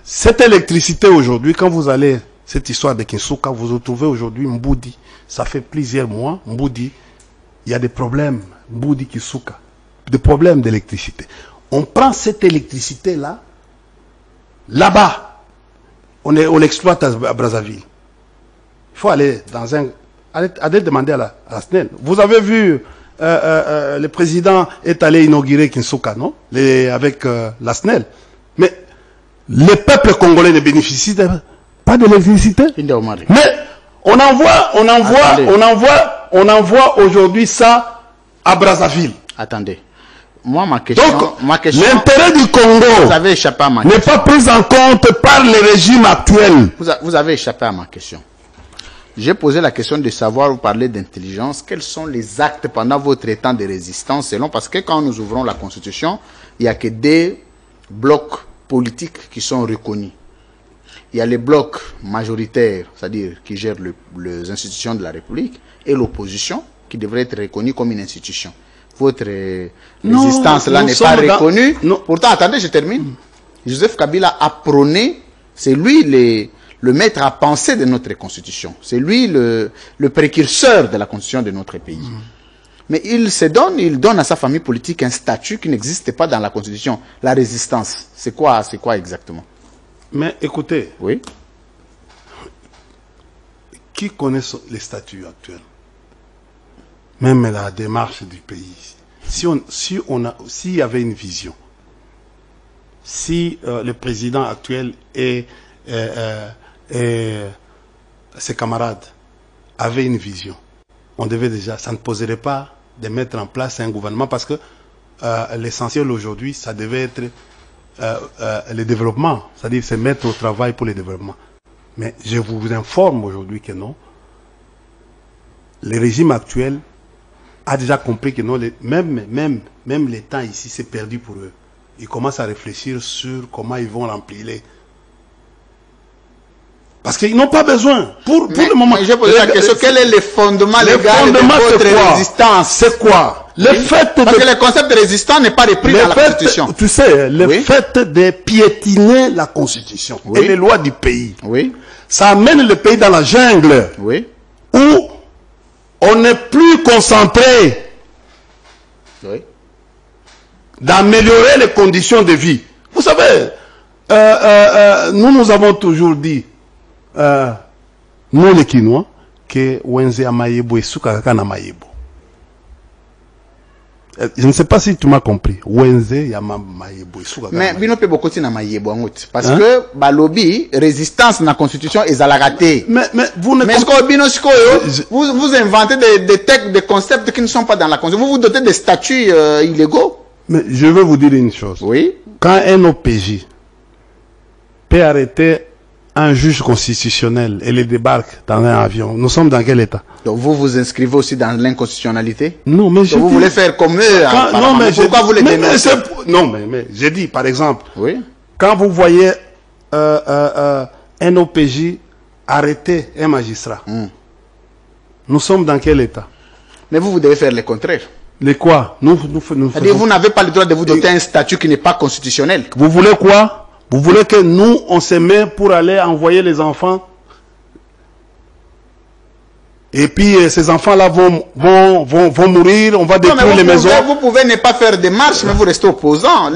Cette électricité aujourd'hui, quand vous allez, cette histoire de Kinshasa, vous retrouvez aujourd'hui Mboudi. Ça fait plusieurs mois, Mboudi, il y a des problèmes. Mboudi, Kinshasa. Des problèmes d'électricité. On prend cette électricité-là, là-bas, on l'exploite à Brazzaville. Il faut aller dans un... Allez demander à la SNEL. Vous avez vu, le président est allé inaugurer Kinshasa, non? Avec la SNEL. Mais le peuple congolais ne bénéficie pas de l'électricité. Mais on envoie aujourd'hui ça à Brazzaville. Attendez. Moi, ma question... Donc, l'intérêt du Congo vous avez échappé à ma n'est pas pris en compte par le régime actuel. Vous avez échappé à ma question. J'ai posé la question de savoir, vous parlez d'intelligence, quels sont les actes pendant votre temps de résistance selon, parce que quand nous ouvrons la Constitution, il n'y a que des blocs politiques qui sont reconnus. Il y a les blocs majoritaires, c'est-à-dire qui gèrent les institutions de la République, et l'opposition, qui devrait être reconnue comme une institution. Votre résistance là n'est pas reconnue. Pourtant, attendez, je termine. Joseph Kabila a prôné, c'est lui le maître à penser de notre Constitution. C'est lui le précurseur de la Constitution de notre pays. Mais il donne à sa famille politique un statut qui n'existe pas dans la Constitution. La résistance, c'est quoi exactement? Mais écoutez, oui. Qui connaît les statuts actuels? Même la démarche du pays. S'il y avait une vision, si le président actuel et ses camarades avaient une vision, on devait déjà, ça ne poserait pas de mettre en place un gouvernement parce que l'essentiel aujourd'hui, ça devait être le développement, c'est-à-dire se mettre au travail pour le développement. Mais je vous informe aujourd'hui que non. Le régime actuel a déjà compris que non, même les temps ici, c'est perdu pour eux. Ils commencent à réfléchir sur comment ils vont remplir les... Parce qu'ils n'ont pas besoin. Pour le moment... Je pose la question, quel est le fondement légal de votre résistance? C'est quoi? Parce que le concept de résistance n'est pas repris dans la Constitution. Tu sais, le fait de piétiner la Constitution et les lois du pays, ça amène le pays dans la jungle où on n'est plus concentré d'améliorer les conditions de vie. Vous savez, nous avons toujours dit, nous les Kinois, que Wenze Amayebo et Soukaka Namayebo. Je ne sais pas si tu m'as compris. Wenze Amayebo et Soukaka. Mais Bino peut beaucoup na Mayebo parce que Balobi résistance dans la Constitution est à la ratée. Mais vous ne vous inventez des textes, des concepts qui ne sont pas dans la Constitution. Vous vous dotez de statuts illégaux. Mais je vais vous dire une chose. Oui. Quand un OPJ peut arrêter un juge constitutionnel et il débarque dans un avion, nous sommes dans quel état? Donc vous vous inscrivez aussi dans l'inconstitutionnalité? Non, mais vous voulez faire comme eux? Non, mais pourquoi vous les dénoncez? Non, mais j'ai dit, par exemple, oui, quand vous voyez un OPJ arrêter un magistrat, nous sommes dans quel état? Mais vous devez faire le contraire. Les quoi? Nous vous n'avez pas le droit de vous doter un statut qui n'est pas constitutionnel. Vous voulez quoi? Vous voulez que nous, on se met pour aller envoyer les enfants? Et puis ces enfants-là vont mourir, on va détruire les maisons. Vous pouvez ne pas faire des marches, mais vous restez opposant.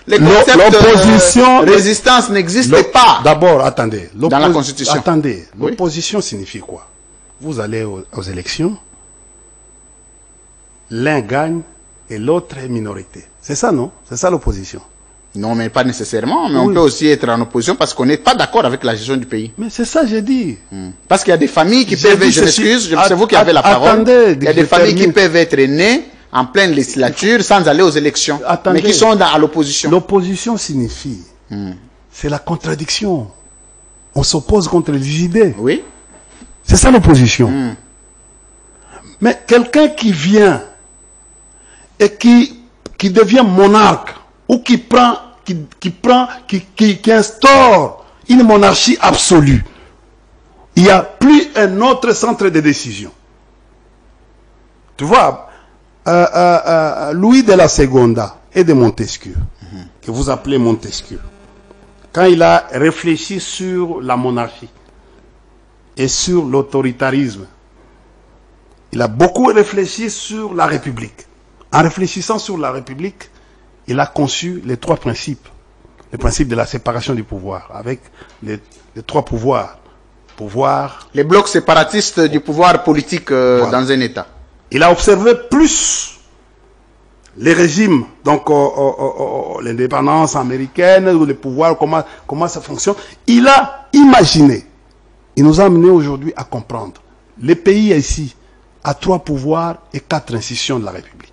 L'opposition, résistance n'existe pas. D'abord, attendez. Dans la Constitution. Attendez. L'opposition signifie quoi? Vous allez aux élections, l'un gagne et l'autre est minorité. C'est ça, non? C'est ça l'opposition. Non, mais pas nécessairement. Mais on peut aussi être en opposition parce qu'on n'est pas d'accord avec la gestion du pays. Mais c'est ça, j'ai dit. Parce qu'il y a des familles qui peuvent... Je m'excuse, c'est vous qui avez la parole. Attendez, il y a des familles qui peuvent être nées en pleine législature sans aller aux élections. Attendez, mais qui sont à l'opposition. L'opposition signifie... C'est la contradiction. On s'oppose contre les idées. Oui. C'est ça l'opposition. Mais quelqu'un qui vient et qui devient monarque ou qui instaure une monarchie absolue, il n'y a plus un autre centre de décision. Tu vois, Louis de la Seconda et de Montesquieu, que vous appelez Montesquieu, quand il a réfléchi sur la monarchie et sur l'autoritarisme, il a beaucoup réfléchi sur la République. En réfléchissant sur la République, il a conçu les trois principes. Le principe de la séparation du pouvoir, avec les trois pouvoirs. Les blocs séparatistes du pouvoir politique voilà, dans un État. Il a observé plus les régimes, donc l'indépendance américaine, ou les pouvoirs, comment ça fonctionne. Il a imaginé. Il nous a amené aujourd'hui à comprendre. Les pays ici a 3 pouvoirs et 4 institutions de la République.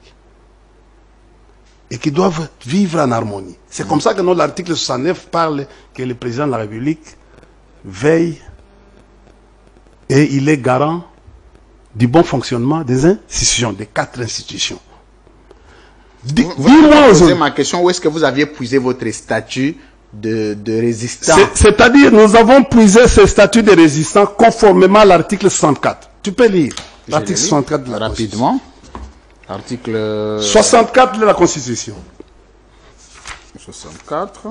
Et qui doivent vivre en harmonie. C'est comme ça que l'article 69 parle que le président de la République veille et il est garant du bon fonctionnement des institutions, des 4 institutions. Dis-moi aujourd'hui ma question, où est-ce que vous aviez puisé votre statut de résistant? C'est-à-dire, nous avons puisé ce statut de résistant conformément à l'article 64. Tu peux lire l'article 64 de la rapidement. Article 64 de la Constitution. 64.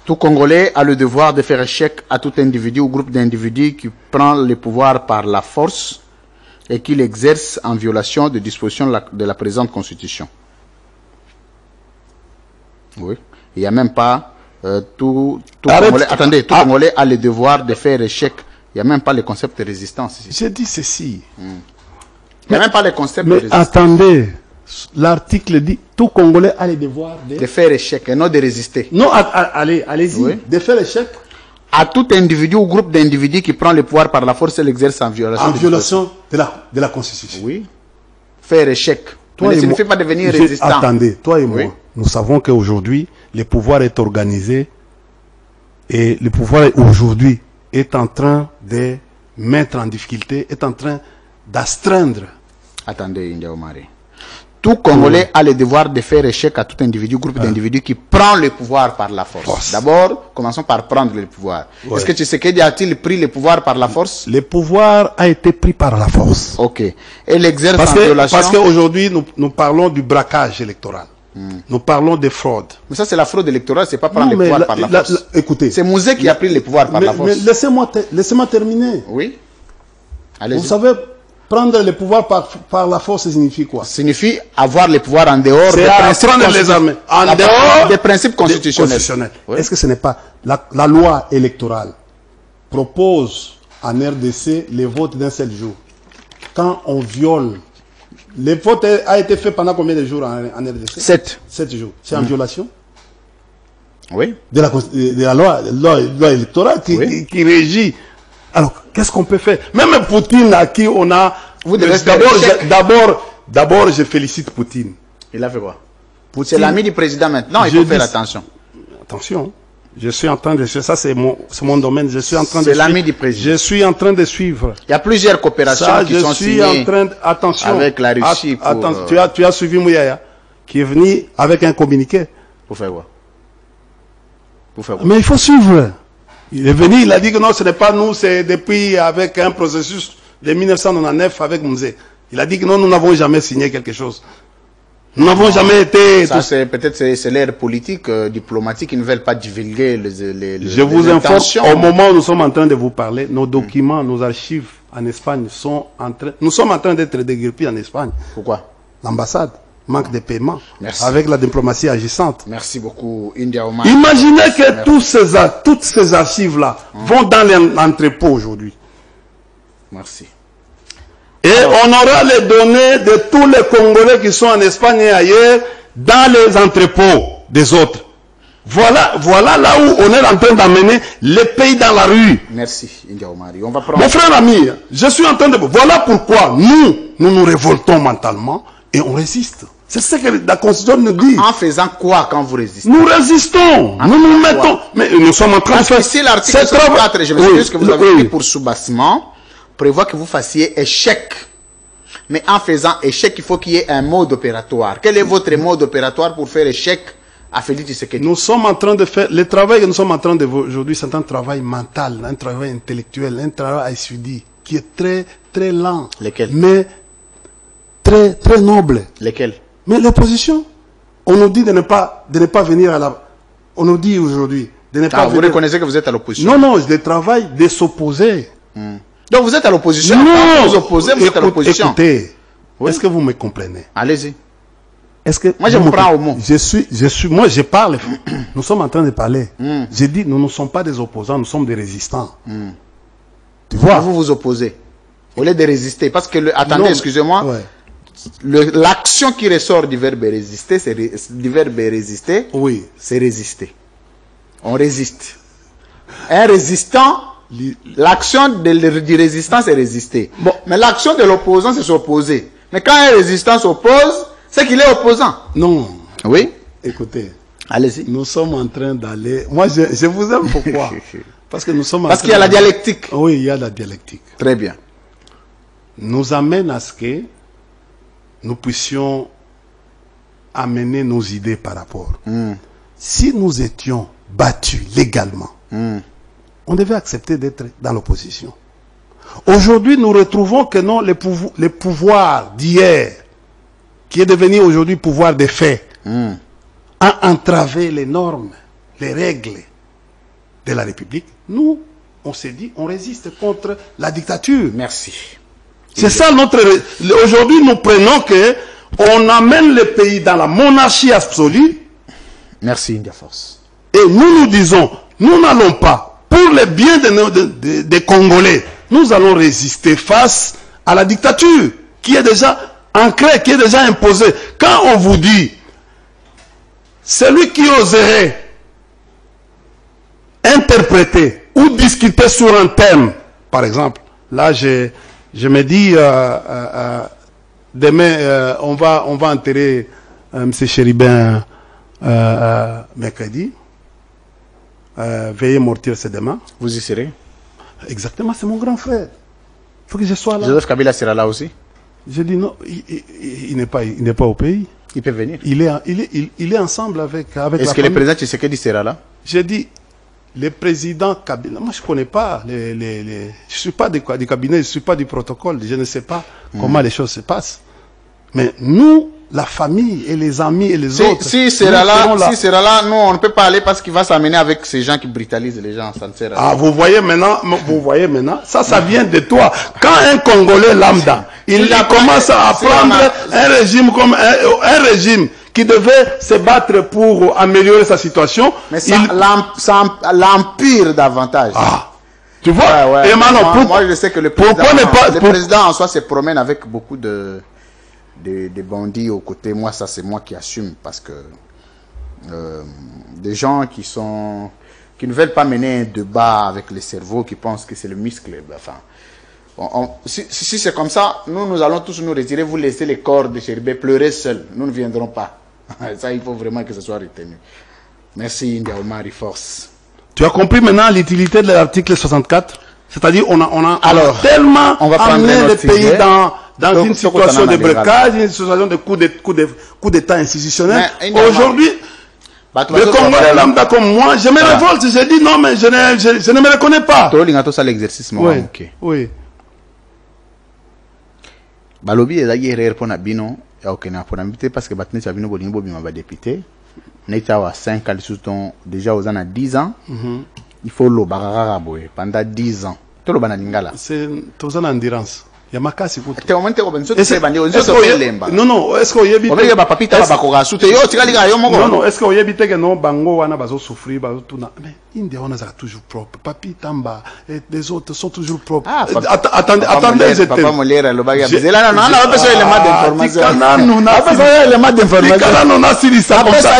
Tout Congolais a le devoir de faire échec à tout individu ou groupe d'individus qui prend le pouvoir par la force et qui l'exerce en violation des dispositions de la présente Constitution. Oui. Il n'y a même pas tout Congolais, attendez, tout Congolais a le devoir de faire échec. Il n'y a même pas le concept de résistance ici. J'ai dit ceci. Il n'y a même pas le concept de résistance. Mais attendez, l'article dit tout Congolais a le devoir de faire échec et non de résister. Non, allez-y, oui. De faire échec. À tout individu ou groupe d'individus qui prend le pouvoir par la force et l'exerce en violation. En violation de la Constitution. Oui. Faire échec. Toi mais ça ne fait pas devenir résistant. Attendez, toi et moi, nous savons qu'aujourd'hui, le pouvoir est organisé et le pouvoir aujourd'hui est en train de mettre en difficulté, est en train d'astreindre. Attendez, Ndiaomari. Tout Congolais a le devoir de faire échec à tout individu, groupe d'individus qui prend le pouvoir par la force. D'abord, commençons par prendre le pouvoir. Est-ce que Tshisekedi a-t-il pris le pouvoir par la force? Le pouvoir a été pris par la force. Ok. Et l'exerce en violation? Parce qu'aujourd'hui, nous parlons du braquage électoral. Nous parlons de fraude. Mais ça, c'est la fraude électorale, c'est pas prendre le pouvoir par la force. Écoutez. C'est Mouzé qui a pris le pouvoir par la force. Mais laissez-moi terminer. Oui. Allez-y. Vous savez, prendre le pouvoir par la force signifie quoi? Signifie avoir le pouvoir en dehors des principes constitutionnels. En dehors des principes constitutionnels. Oui. Est-ce que ce n'est pas la loi électorale propose en RDC les votes d'un seul jour? Quand on viole, le vote a été fait pendant combien de jours en RDC? 7. 7 jours. C'est en violation? Oui. De la loi électorale qui régit. Alors, qu'est-ce qu'on peut faire? Même Poutine, à qui on a... D'abord, je félicite Poutine. Il a fait quoi? C'est l'ami du président maintenant, il faut faire attention. Attention, je suis en train de... Ça, c'est mon domaine. Je suis en train de... C'est l'ami du président. Je suis en train de suivre. Il y a plusieurs coopérations qui sont signées attention, avec la Russie. Attends, tu as suivi Mouyaya, qui est venu avec un communiqué. Pour faire quoi? Mais il faut suivre. Il est venu, il a dit que non, ce n'est pas nous, c'est depuis avec un processus de 1999 avec Mouzé. Il a dit que non, nous n'avons jamais signé quelque chose. Nous n'avons jamais été... Ça, c'est peut-être c'est l'ère politique, diplomatique, ils ne veulent pas divulguer les Je vous informe, au moment où nous sommes en train de vous parler, nos documents, nos archives en Espagne sont en train... Nous sommes en train d'être déguerpis en Espagne. Pourquoi? L'ambassade manque de paiement. Merci. Avec la diplomatie agissante. Merci beaucoup, India Omar. Imaginez que toutes ces archives-là vont dans l'entrepôt aujourd'hui. Merci. Et on aura les données de tous les Congolais qui sont en Espagne et ailleurs dans les entrepôts des autres. Voilà là où on est en train d'amener les pays dans la rue. Merci, India Omari. On va prendre... Mon frère ami, je suis en train de... Voilà pourquoi nous révoltons mentalement et on résiste. C'est ce que la Constitution nous dit. En faisant quoi quand vous résistez? Nous résistons. Nous nous mettons... Mais nous sommes en train de faire... Ici, l'article 64, je m'excuse que vous avez pris pour soubassement, prévoit que vous fassiez échec. Mais en faisant échec, il faut qu'il y ait un mode opératoire. Quel est votre mode opératoire pour faire échec à Félix Tshisekedi? Nous sommes en train de faire... Le travail que nous sommes en train de faire aujourd'hui, c'est un travail mental, un travail intellectuel, un travail étudié, qui est très, très lent. Lesquels? Mais très, très noble. Lesquels? Mais l'opposition, on nous dit de ne pas venir à la... On nous dit aujourd'hui de ne pas venir... Vous reconnaissez que vous êtes à l'opposition? Non, non, le travail de s'opposer. Donc vous êtes à l'opposition? Non, vous opposez, vous êtes à l'opposition. Écoutez, est-ce que vous me comprenez? Allez-y. Est-ce que moi je vous prends au mot. Moi je parle. Nous sommes en train de parler. J'ai dit, nous ne sommes pas des opposants, nous sommes des résistants. Tu vois? Vous vous opposez au lieu de résister. Parce que, attendez, excusez-moi. Ouais. L'action qui ressort du verbe résister, c'est oui. C'est résister. On résiste. Un résistant, l'action du résistant, c'est résister. Bon. Mais l'action de l'opposant, c'est s'opposer. Mais quand un résistant s'oppose, c'est qu'il est opposant. Non. Oui. Écoutez. Allez-y. Nous sommes en train d'aller... Moi, je vous aime pourquoi? Parce que nous sommes Parce qu'il y a la dialectique. Oui, il y a la dialectique. Très bien. Nous amène à ce que nous puissions amener nos idées par rapport. Si nous étions battus légalement, on devait accepter d'être dans l'opposition. Aujourd'hui, nous retrouvons que non, les pouvoirs d'hier, qui est devenu aujourd'hui pouvoir des faits, a entravé les normes, les règles de la République. Nous, on s'est dit, on résiste contre la dictature. Merci. C'est ça notre... Aujourd'hui, nous prenons que on amène le pays dans la monarchie absolue. Merci, India Force. Et nous disons, nous n'allons pas, pour le bien des Congolais, nous allons résister face à la dictature qui est déjà ancrée, qui est déjà imposée. Quand on vous dit, celui qui oserait interpréter ou discuter sur un thème, par exemple, là je me dis, demain, on va enterrer M. Chéribin mercredi. Veuillez mortir, c'est demain. Vous y serez? Exactement, c'est mon grand frère. Il faut que je sois là. Joseph Kabila sera là aussi? Je dis non, il n'est pas au pays. Il peut venir. Il est ensemble avec Est-ce que le président Tshisekedi sera là? J'ai dit, le président Kabila, moi je ne connais pas, je ne suis pas du cabinet, je ne suis pas du protocole, je ne sais pas comment les choses se passent. Mais nous, la famille et les amis et les autres... Si sera là, nous on ne peut pas aller parce qu'il va s'amener avec ces gens qui brutalisent les gens. Ça ne sert à rien. Ah, vous voyez maintenant, ça vient de toi. Quand un Congolais lambda, il commence à apprendre un régime comme un régime qui devait se battre pour améliorer sa situation. Mais ça l'empire davantage. Ah, tu vois, et moi je sais que le président en soi se promène avec beaucoup de bandits aux côtés. Moi, ça c'est moi qui assume parce que des gens qui ne veulent pas mener un débat avec le cerveau, qui pensent que c'est le muscle. Enfin, si c'est comme ça, nous allons tous nous retirer, vous laisser les corps de Chéribé pleurer seuls. Nous ne viendrons pas. Ça, il faut vraiment que ce soit retenu. Merci, India Omari Force. Tu as compris maintenant l'utilité de l'article 64? C'est-à-dire, on a tellement amené le pays dans une situation de blocage, une situation de coup d'état institutionnel. Aujourd'hui, le Congolais lambda comme moi, je me révolte, je dis non, mais je ne me reconnais pas. Oui. Oui. Balobi est d'ailleurs pour Nabino, parce que Batne Chabino Bolimbo m'a député. N'était à 5 ans, déjà aux années 10 ans. Il faut le barara pendant 10 ans. Tout le banalingala. C'est tous en endurance. Il y a ma casse. Non, non, est-ce qu'on y habite? Non, non, est-ce qu'on y habite que non, Bango, on a besoin de souffrir, mais India, on a toujours propre. Papi Tamba, et les autres sont toujours propres. Attendez, je Papa Molière, le bagage. Là, non, on a besoin d'éléments d'information. On a besoin d'éléments d'information. On a signé ça comme ça.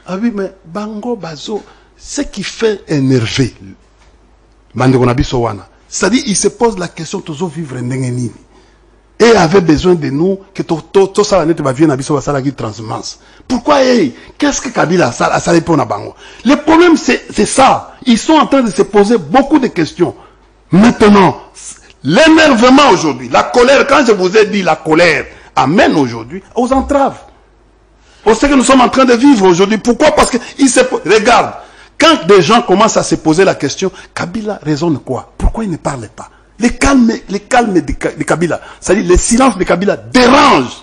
Ah oui, mais Bango, Bazo, ce qui fait énerver. C'est-à-dire, il se pose la question, toujours vivre ndengenini. Et avait besoin de nous, que tout ça, va venir à la transhumance. Pourquoi, qu'est-ce que Kabila a salé pour Nabango? Le problème, c'est ça. Ils sont en train de se poser beaucoup de questions. Maintenant, l'énervement aujourd'hui, la colère, quand je vous ai dit la colère, amène aujourd'hui aux entraves. On sait que nous sommes en train de vivre aujourd'hui. Pourquoi? Parce que regarde, quand des gens commencent à se poser la question, Kabila raisonne quoi? Pourquoi il ne parle pas? Les calmes de Kabila, c'est-à-dire le silence de Kabila dérange.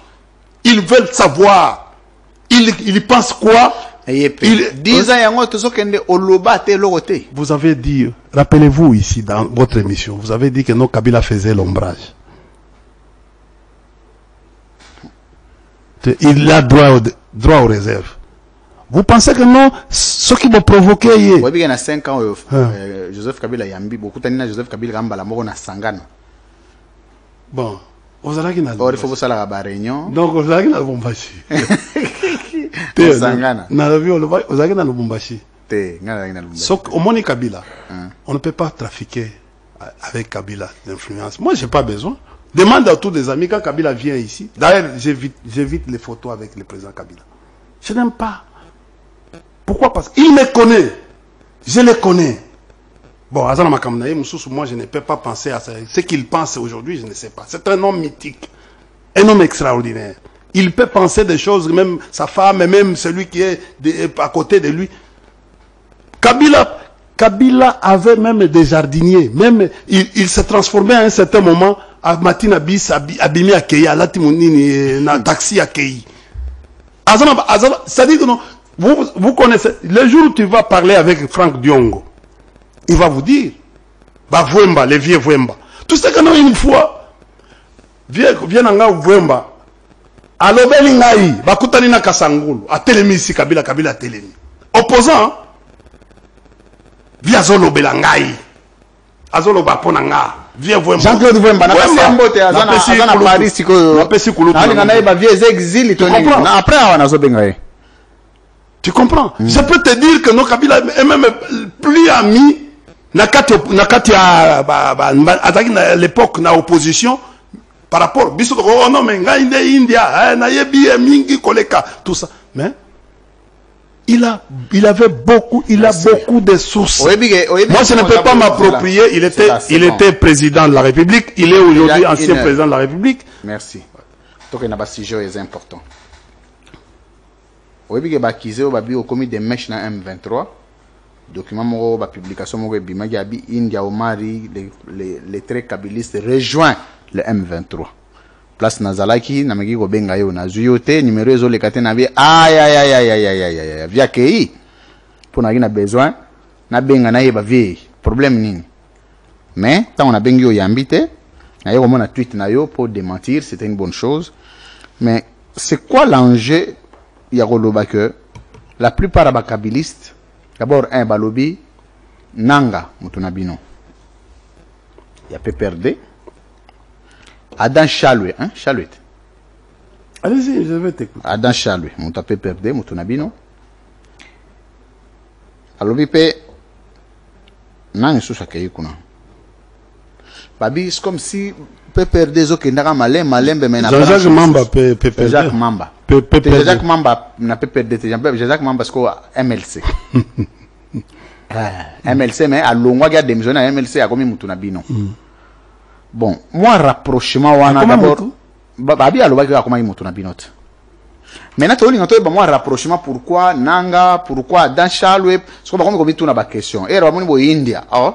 Ils veulent savoir. Ils pensent quoi? Vous avez dit, rappelez-vous ici dans votre émission, vous avez dit que non, Kabila faisait l'ombrage. Il a droit aux réserves. Vous pensez que non, ce qui m'a provoqué hier. Oui, il y a 5 ans, Joseph Kabila Yambi, beaucoup de Joseph Kabila Gamba, la mort na Sangana. Bon, vous allez qu'il il faut ça la réunion. Donc, vous allez qu'il a Lubumbashi. Sangana. Vous allez qu'il a Lubumbashi. Au Moni Kabila, on ne peut pas trafiquer avec Kabila d'influence. Moi, je n'ai pas besoin. Demande à tous les amis quand Kabila vient ici. D'ailleurs, j'évite les photos avec le président Kabila. Je n'aime pas. Pourquoi? Parce qu'il me connaît. Je le connais. Bon, Azana Makamnaï, moi je ne peux pas penser à ça. Ce qu'il pense aujourd'hui, je ne sais pas. C'est un homme mythique. Un homme extraordinaire. Il peut penser des choses, même sa femme, même celui qui est à côté de lui. Kabila avait même des jardiniers. Même, il s'est transformé à un certain moment à Matina Bis, Abimi Akei, à Latimounini, na taxi Akei. Azana, ça dit que non. Vous connaissez, le jour où tu vas parler avec Franck Diongo, il va vous dire, bah Vwemba, les vieux Vwemba. Tout ce que nous, une fois, viens nga Vwemba, à l'obeli ngai, bah kutani na Kasangulu, à Télémisi, Kabila Télémi. Opposant, via Zolo Belangai, Azolo Bapona nga, vieux Vwemba. Jean-Claude Vwemba, na Kasembo te azana Paris, siko, exil, après, on a Zobengaï. Tu comprends? Je peux te dire que nos Kabila est même plus amis nakati à l'époque na opposition par rapport biso oh non mais India na yebi mingi koleka tout ça mais il avait beaucoup beaucoup de sources. Moi je ne peux pas m'approprier. Il était président de la République, il est aujourd'hui ancien président de la République. Merci. Donc il y a un sujet important. Oui, il y a un commis de mèche dans M23. Document, la publication, India Omari, les traits kabylistes rejoint le M23. Place Nazalaki, Namagi Gobengayo, Nazuyote, numéro de l'écate navi, aïe, via Kei. Pour n'a besoin, n'a benga na yeba vie, problème nini. Mais, tant on a bengio yambite, n'a yo mon tweet na yo pour démentir, c'était une bonne chose. Mais, c'est quoi l'enjeu? Il y a que la plupart des kabylistes, d'abord un balobi, Nanga, Moutonabino. Il y a PPRD. Adam Chaloué, hein, Chaloué. Allez-y, je vais t'écouter. Adam Chaloué, Mouta PPRD, Moutonabino. Alobi pe, Nanga sous chaque kuna. Babi, c'est comme si PPRD Zokendara Malem, Jean-Jacques Mamba, Jean-Jacques Mamba. Jean-Jacques Mamba n'a PPRD, Jean-Jacques Mamba, parce que MLC. MLC, mais à l'ongwa a démissionné à MLC, à combien Moutouna Bino. Bon, moi, rapprochement, d'abord. Babi a l'ongwa à combien Moutouna Binot. Maintenant, tu as moi rapprochement, pourquoi Nanga, pourquoi dans Charles, ce qu'on va comme tout na question. Et Ramon bo India. Oh,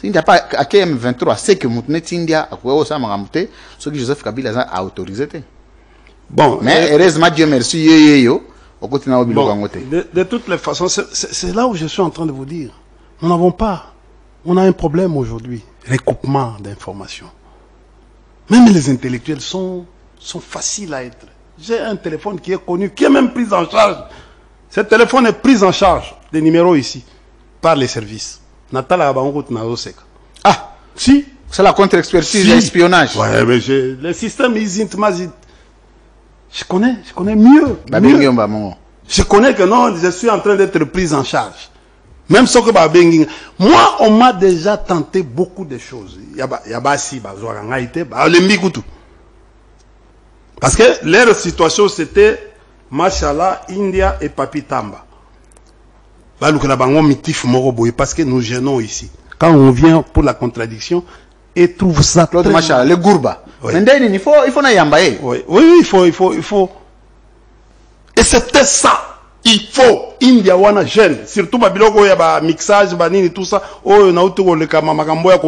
il n'y a pas à KM23, c'est que Moutnet India, à quoi ça m'a ramté, ce que Joseph Kabila a autorisé. Bon, mais heureusement, Dieu merci, yo, au continent au bon, de toutes les façons, c'est là où je suis en train de vous dire. Nous n'avons pas, on a un problème aujourd'hui, recoupement d'informations. Même les intellectuels sont faciles à être. J'ai un téléphone qui est connu, qui est même pris en charge. Ce téléphone est pris en charge, des numéros ici, par les services. Natala Ah, si. C'est la contre-expertise et l'espionnage. Ouais, mais le système je connais mieux. Je connais que non, je suis en train d'être pris en charge. Même ce que moi, on m'a déjà tenté beaucoup de choses. Parce que leur situation, c'était Machala, India et Papi Tamba. Parce que nous gênons ici. Quand on vient pour la contradiction, et trouve ça très... Machala, le Gourba. Oui. Il faut na yambaye. Oui, il faut. Et c'était ça. Il faut. India wana jeune. Surtout babiloko ya ba mixage, banini, tout ça. Oh, na utu le kama makambo ya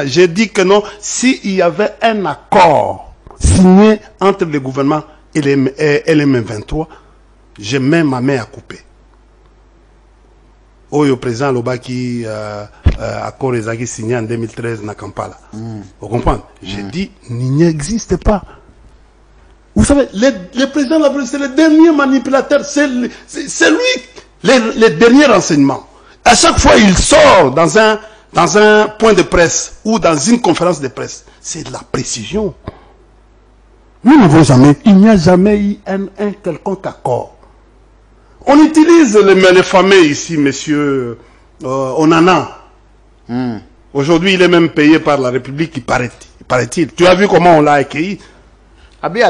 j'ai dit que non, s'il y avait un accord signé entre le gouvernement et les M23, j'ai même ma main à couper. Oh, le président Lobaki, accord Ezaki signé en 2013 na Kampala. Vous comprenez? J'ai dit, il n'existe pas. Vous savez, le président c'est le dernier manipulateur, c'est lui, les derniers renseignements. À chaque fois, il sort dans un point de presse ou dans une conférence de presse. C'est de la précision. Nous n'avons jamais, il n'y a jamais eu un quelconque accord. On utilise les fameux ici, monsieur Onana. Aujourd'hui, il est même payé par la République, il paraît-il. Tu as vu comment on l'a accueilli? Oui,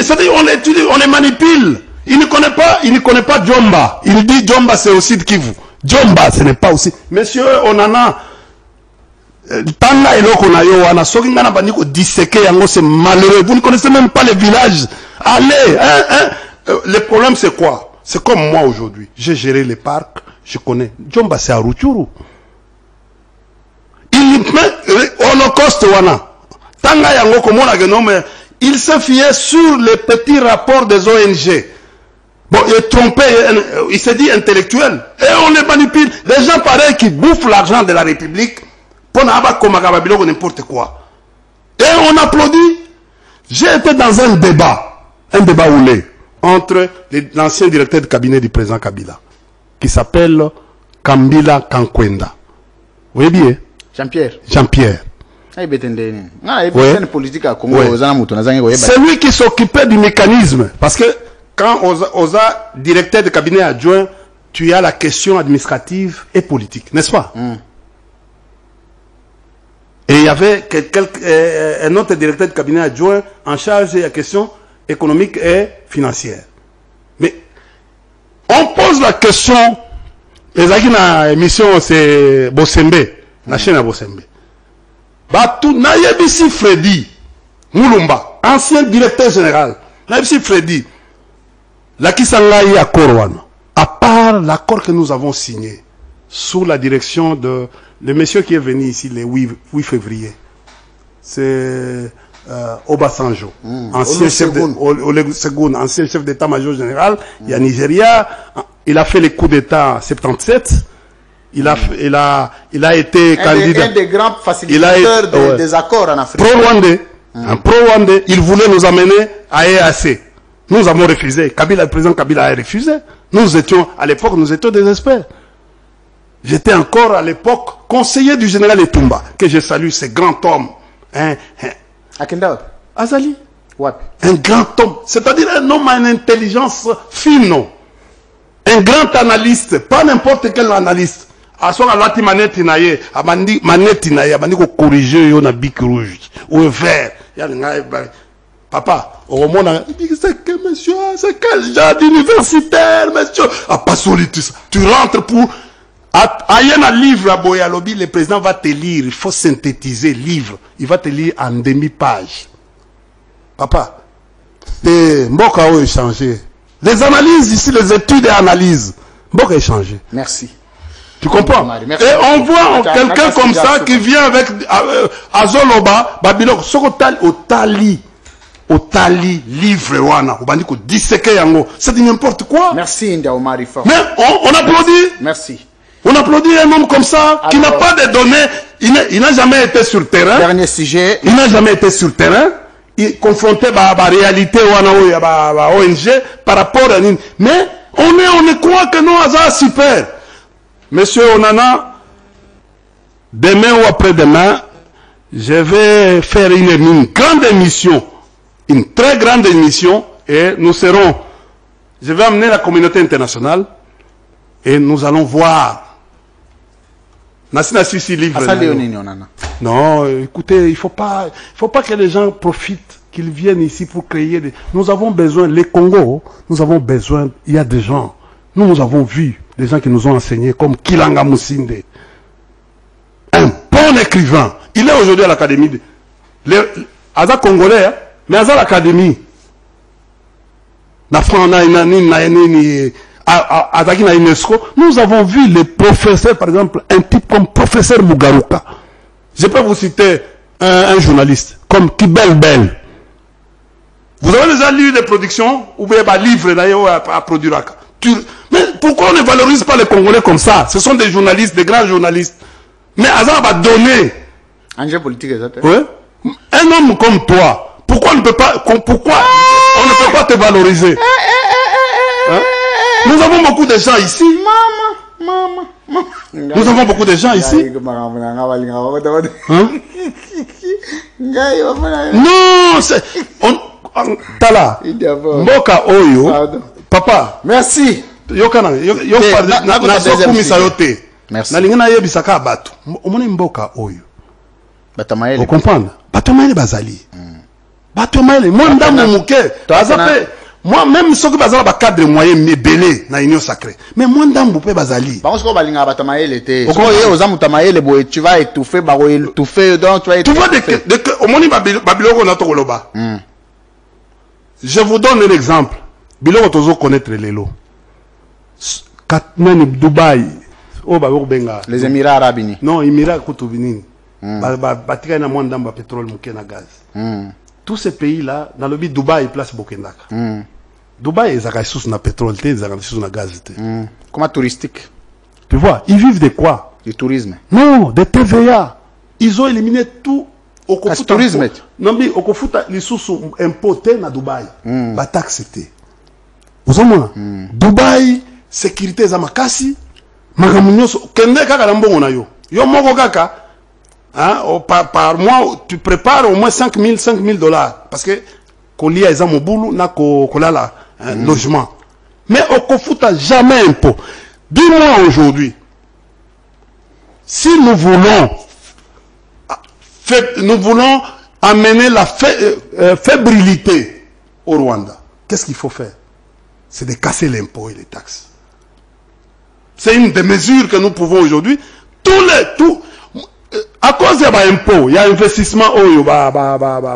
c'est-à-dire on les manipule. Il ne connaît pas Djomba. Il dit Djomba c'est aussi de Kivu. Djomba ce n'est pas aussi. Monsieur Onana, Tanga et Lokonayo, Wana, Sogingana Baniko disséqué, c'est malheureux. Vous ne connaissez même pas les villages. Allez, le problème c'est quoi? C'est comme moi aujourd'hui. J'ai géré les parcs, je connais. Djomba c'est à Rutshuru. Il met Holocauste Wana. Tanga yango komona que non, mais il se fiait sur les petits rapports des ONG. Bon, il est trompé, il s'est dit intellectuel. Et on les manipule. Les gens pareils qui bouffent l'argent de la République pour n'importe quoi. Et on applaudit. J'ai été dans un débat oulé entre l'ancien directeur de cabinet du président Kabila, qui s'appelle Kambila Kankwenda. Vous voyez bien? Jean-Pierre. Ouais. C'est lui qui s'occupait du mécanisme. Parce que quand on a directeur de cabinet adjoint, tu as la question administrative et politique, n'est-ce pas? Et il y avait un autre directeur de cabinet adjoint en charge de la question économique et financière. Mais on pose la question, les agina émission c'est Bosembe, la chaîne à Bosembe. Batou Nayebisi Freddy Moulumba, ancien directeur général. Nayebisi Freddy, la Kisangaï à Korwan, à part l'accord que nous avons signé sous la direction de le monsieur qui est venu ici le 8 février. C'est Obasanjo, ancien chef d'état-major général. Il y a Nigeria, il a fait les coups d'état en 77. Il a été candidat. Un des grands facilitateurs des accords en Afrique. Pro-Rwandais. Un pro-Rwandais. Il voulait nous amener à EAC. Nous avons refusé. Le président Kabila a refusé. À l'époque, nous étions des experts. J'étais encore à l'époque conseiller du général Etumba, que je salue, ce grand homme. Azali. Un grand homme. C'est-à-dire un homme à une intelligence fine. Un grand analyste. Pas n'importe quel analyste. Aswa lati manette na ye, abandi manette na ye, abandi ko corriger yo na bic rouge ou vert. Ya ngai papa, au moment c'est que monsieur, c'est quel genre d'universitaire, monsieur. Ah pas solide ça. Tu rentres pour ayen un livre à Boyalobi, le président va te lire, il faut synthétiser le livre. Il va te lire en demi-page. Papa, Mboka a changé. Les analyses ici, les études et analyses. Mboka a changé. Merci. Tu comprends? Merci. Et on voit quelqu'un comme ça qui vient avec Azoloba, Babylone, au tali, livre, wana, c'est n'importe quoi. Merci, Nda Omari. Mais on applaudit. Merci. On applaudit un homme comme ça, qui n'a pas de données, il n'a jamais été sur le terrain. Dernier sujet. Il n'a jamais été sur le terrain. Il confronté à la réalité à ONG par rapport à... Mais on croit que nous, c'est super. Monsieur Onana, demain ou après-demain, je vais faire une grande émission, une très grande émission, et nous serons... Je vais amener la communauté internationale, et nous allons voir... Non, écoutez, il faut pas que les gens profitent, qu'ils viennent ici pour créer des... Nous avons besoin, les Congos, nous avons besoin, il y a des gens, nous avons vu des gens qui nous ont enseigné, comme Kilanga Moussinde, un bon écrivain. Il est aujourd'hui à l'académie. Aza Congolais, hein, mais Aza l'académie. La France, nous avons vu les professeurs, par exemple, un type comme professeur Mugaruka. Je peux vous citer un journaliste, comme Kibel Bel. Vous avez déjà lu des productions, ou bien des livres à produire. Mais pourquoi on ne valorise pas les Congolais comme ça? Ce sont des journalistes, des grands journalistes. Mais Azar va donner. Politique, ouais? Un homme comme toi, pourquoi on ne peut pas te valoriser? Hein? Nous avons beaucoup de gens ici. Nous avons beaucoup de gens ici. Hein? Non, c'est... Tala. Mboka Oyo. Papa. Merci. Yokana. Merci. Mboka Oyo. Vous comprenez? Batamaele Bazali. Batamaele. Moi, ndambo muke. Moi, même ceux qui bazala ba cadre moyen mais belé na union sacrée. Mais moi ndambo pe bazali. Parce que balinga batamaele était. Tu vas étouffer, étouffer, donc tu vas étouffer. Tu vois au moni Babylone na to koloba. Je vous donne un exemple. Biloko tozo connaître les lots. Katnani Dubaï. Oh ba benga. Les Émirats Arabes Unis. Non, Émirats Kutubini. Batika na mwanda mba pétrole muke na gaz. Tous ces pays-là, dans le but Dubaï, place Bokendaka. Dubaï, ils ont sous na pétrole, ils ont sous na gaz. Comment touristique? Tu vois, ils vivent de quoi? Du tourisme. Non, de TVA. Ils ont éliminé tout. Au tourisme. Non, mais au Kofuta, les sous impotés na Dubaï. Ba taxe c'était. Vous avez Dubaï, sécurité zamakasi. Magamunyoso, kende kaka na mbongo na yo. Yo moko kaka. Hein, par mois, tu prépares au moins 5 000 $. Parce que, Kolia est mon boulot, n'a kolala, logement. Mais au Kofuta, jamais impôt. Dis-moi aujourd'hui, si nous voulons amener la fébrilité au Rwanda, qu'est-ce qu'il faut faire? C'est de casser l'impôt et les taxes. C'est une des mesures que nous pouvons aujourd'hui. À cause de l'impôt, il y a investissement,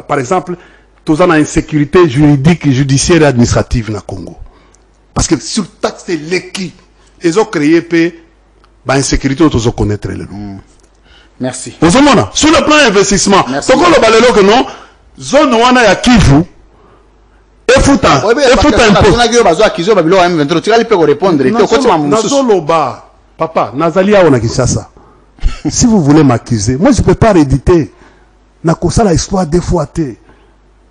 par exemple, tout ça, on a une sécurité juridique, judiciaire et administrative dans le Congo. Parce que sur taxe de l'équipe, ils ont créé une sécurité, ils ont connaître le nom. Merci. Sur le plan investissement, ce qu'on a que non, zone où on a Kivu, et fouta papa, Nazalia on a Kinshasa. Si vous voulez m'accuser, moi je ne peux pas rééditer. Nakosa la histoire deux fois.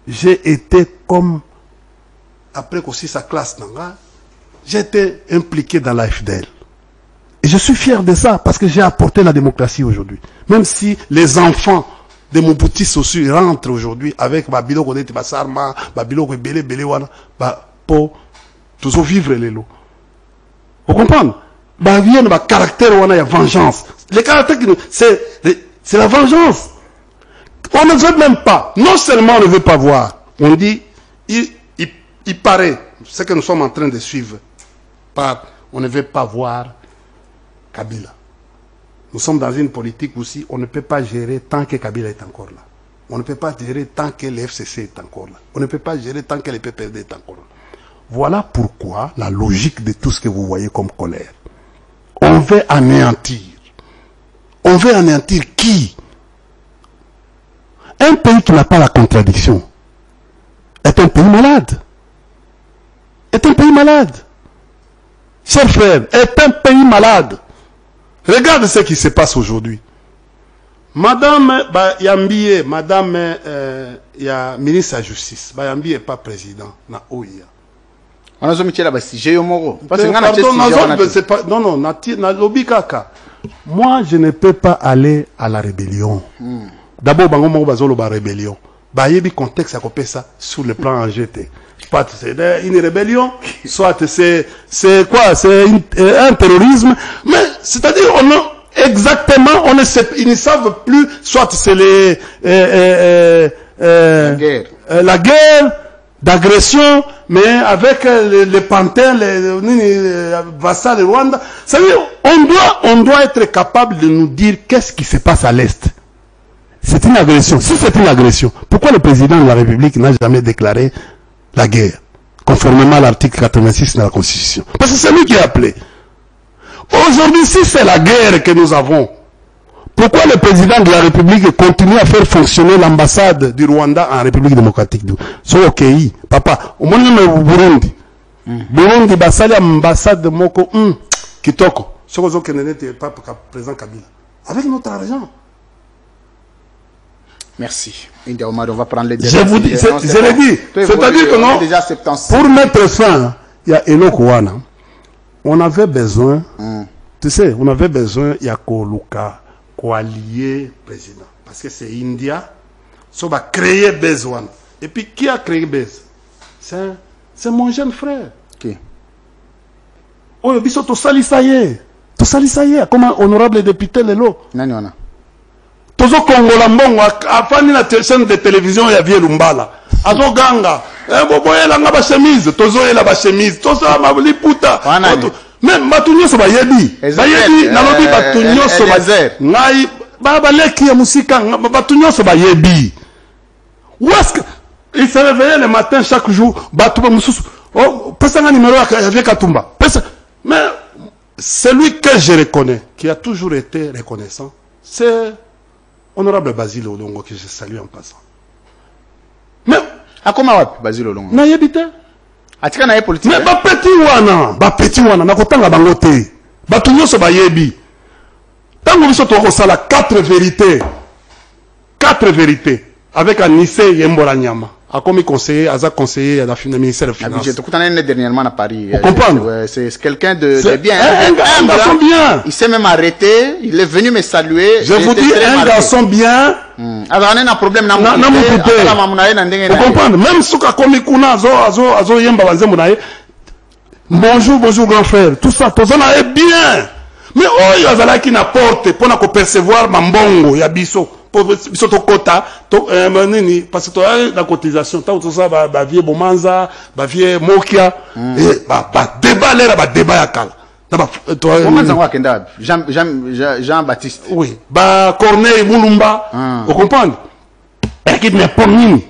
J'ai été comme, après aussi sa classe, j'ai été impliqué dans la FDL. Et je suis fier de ça parce que j'ai apporté la démocratie aujourd'hui. Même si les enfants de mon petit aussi rentrent aujourd'hui avec Babilo Konete Basarma, Babilo Belé Wana, pour toujours vivre les lots. Vous comprenez? bah vient le caractère où on a la vengeance. Le caractère, c'est la vengeance. On ne veut même pas. Non seulement on ne veut pas voir, on dit, il paraît, ce que nous sommes en train de suivre, on ne veut pas voir Kabila. Nous sommes dans une politique aussi, on ne peut pas gérer tant que Kabila est encore là. On ne peut pas gérer tant que le FCC est encore là. On ne peut pas gérer tant que le PPRD est encore là. Voilà pourquoi la logique de tout ce que vous voyez comme colère. On veut anéantir. On veut anéantir qui? Un pays qui n'a pas la contradiction est un pays malade. Est un pays malade. Chers frères, est un pays malade. Regarde ce qui se passe aujourd'hui. Madame Yambiye, Madame ministre de la Justice, Yambiye n'est pas président na OIA. On a zoomé là-bas si j'ai eu mon non, moi je ne peux pas aller à la rébellion. D'abord, bango mo bazolo ba rébellion. Ba yebi contexte à couper ça sur le plan en GT. Soit c'est une rébellion, soit c'est quoi? C'est un terrorisme. Mais c'est-à-dire exactement, ils ne savent plus. Soit c'est la guerre d'agression, mais avec les pantins, les vassals de Rwanda. C'est-à-dire, on doit être capable de nous dire qu'est-ce qui se passe à l'Est. C'est une agression. Si c'est une agression, pourquoi le président de la République n'a jamais déclaré la guerre, conformément à l'article 86 de la Constitution? Parce que c'est lui qui a appelé. Aujourd'hui, si c'est la guerre que nous avons, pourquoi le président de la République continue à faire fonctionner l'ambassade du Rwanda en République démocratique? C'est ok, papa. Au moins, le Burundi. Burundi, basali ambassade de Moko, Kitoko. Ce que nous n'était pas président Kabila. Avec notre argent. Merci. India Omar, on va prendre les je vous dis, je l'ai dit. C'est-à-dire que non, pour mettre fin, il y a Enoch Wana. On avait besoin, tu sais, on avait besoin, il y a Koluka, allié président. Parce que c'est India, ça va créer besoin. Et puis, qui a créé Bez? C'est mon jeune frère. Qui? Oh, biso to sali ça y est. To sali ça y est. Comme honorable député Lelo. Nani wana? Tozo Kongola mbongo afani na chaîne de télévision ya Vie Lumbala. Azo ganga. Boboye la ngaba chemise, tozo yela ba chemise, tozo mabli puta. Même batunyo so bayebi. Bayebi na lobi batunyo so ba. Ngai baba leki ya musika batunyo so bayebi. Où est-ce que il se réveillait le matin chaque jour, batuba mususu. Oh, pesa nga numéro ya Katumba. Mais celui que je reconnais, qui a toujours été reconnaissant, c'est honorable Basile Olongo, que je salue en passant. Mais, à comment Basile Olongo? Na yebite. Atika na politique. Mais ba petit wana, na kotanga bangote. Ba tunyo so ba yebi. Tango biso to sala 4 vérités. 4 vérités avec Anissé Yembola Nyama. A comme conseiller, Aza conseiller à la ministère des Finances. J'ai tout dernièrement à Paris. Vous comprenez? C'est quelqu'un de bien. Un garçon bien. Il s'est même arrêté. Il est venu me saluer. Je vous dis, un garçon bien. Alors, on a un problème. Vous comprenez? Même si comme Kuna, Azo Yemba Wanzemunaye. Bonjour, bonjour grand frère. Tout ça, tout ça est bien. Mais oh, il y a qui n'apporte pour nous percevoir Mambongo, Yabiso. Pour biso kota parce que tu as la cotisation tout ça ba vie Bomanza ba vie Mokia et ba débat là ba débat ya kala Bomanza wa kenda Jean-Baptiste oui ba Corneille Mulumba vous comprenez équipe mais pour nini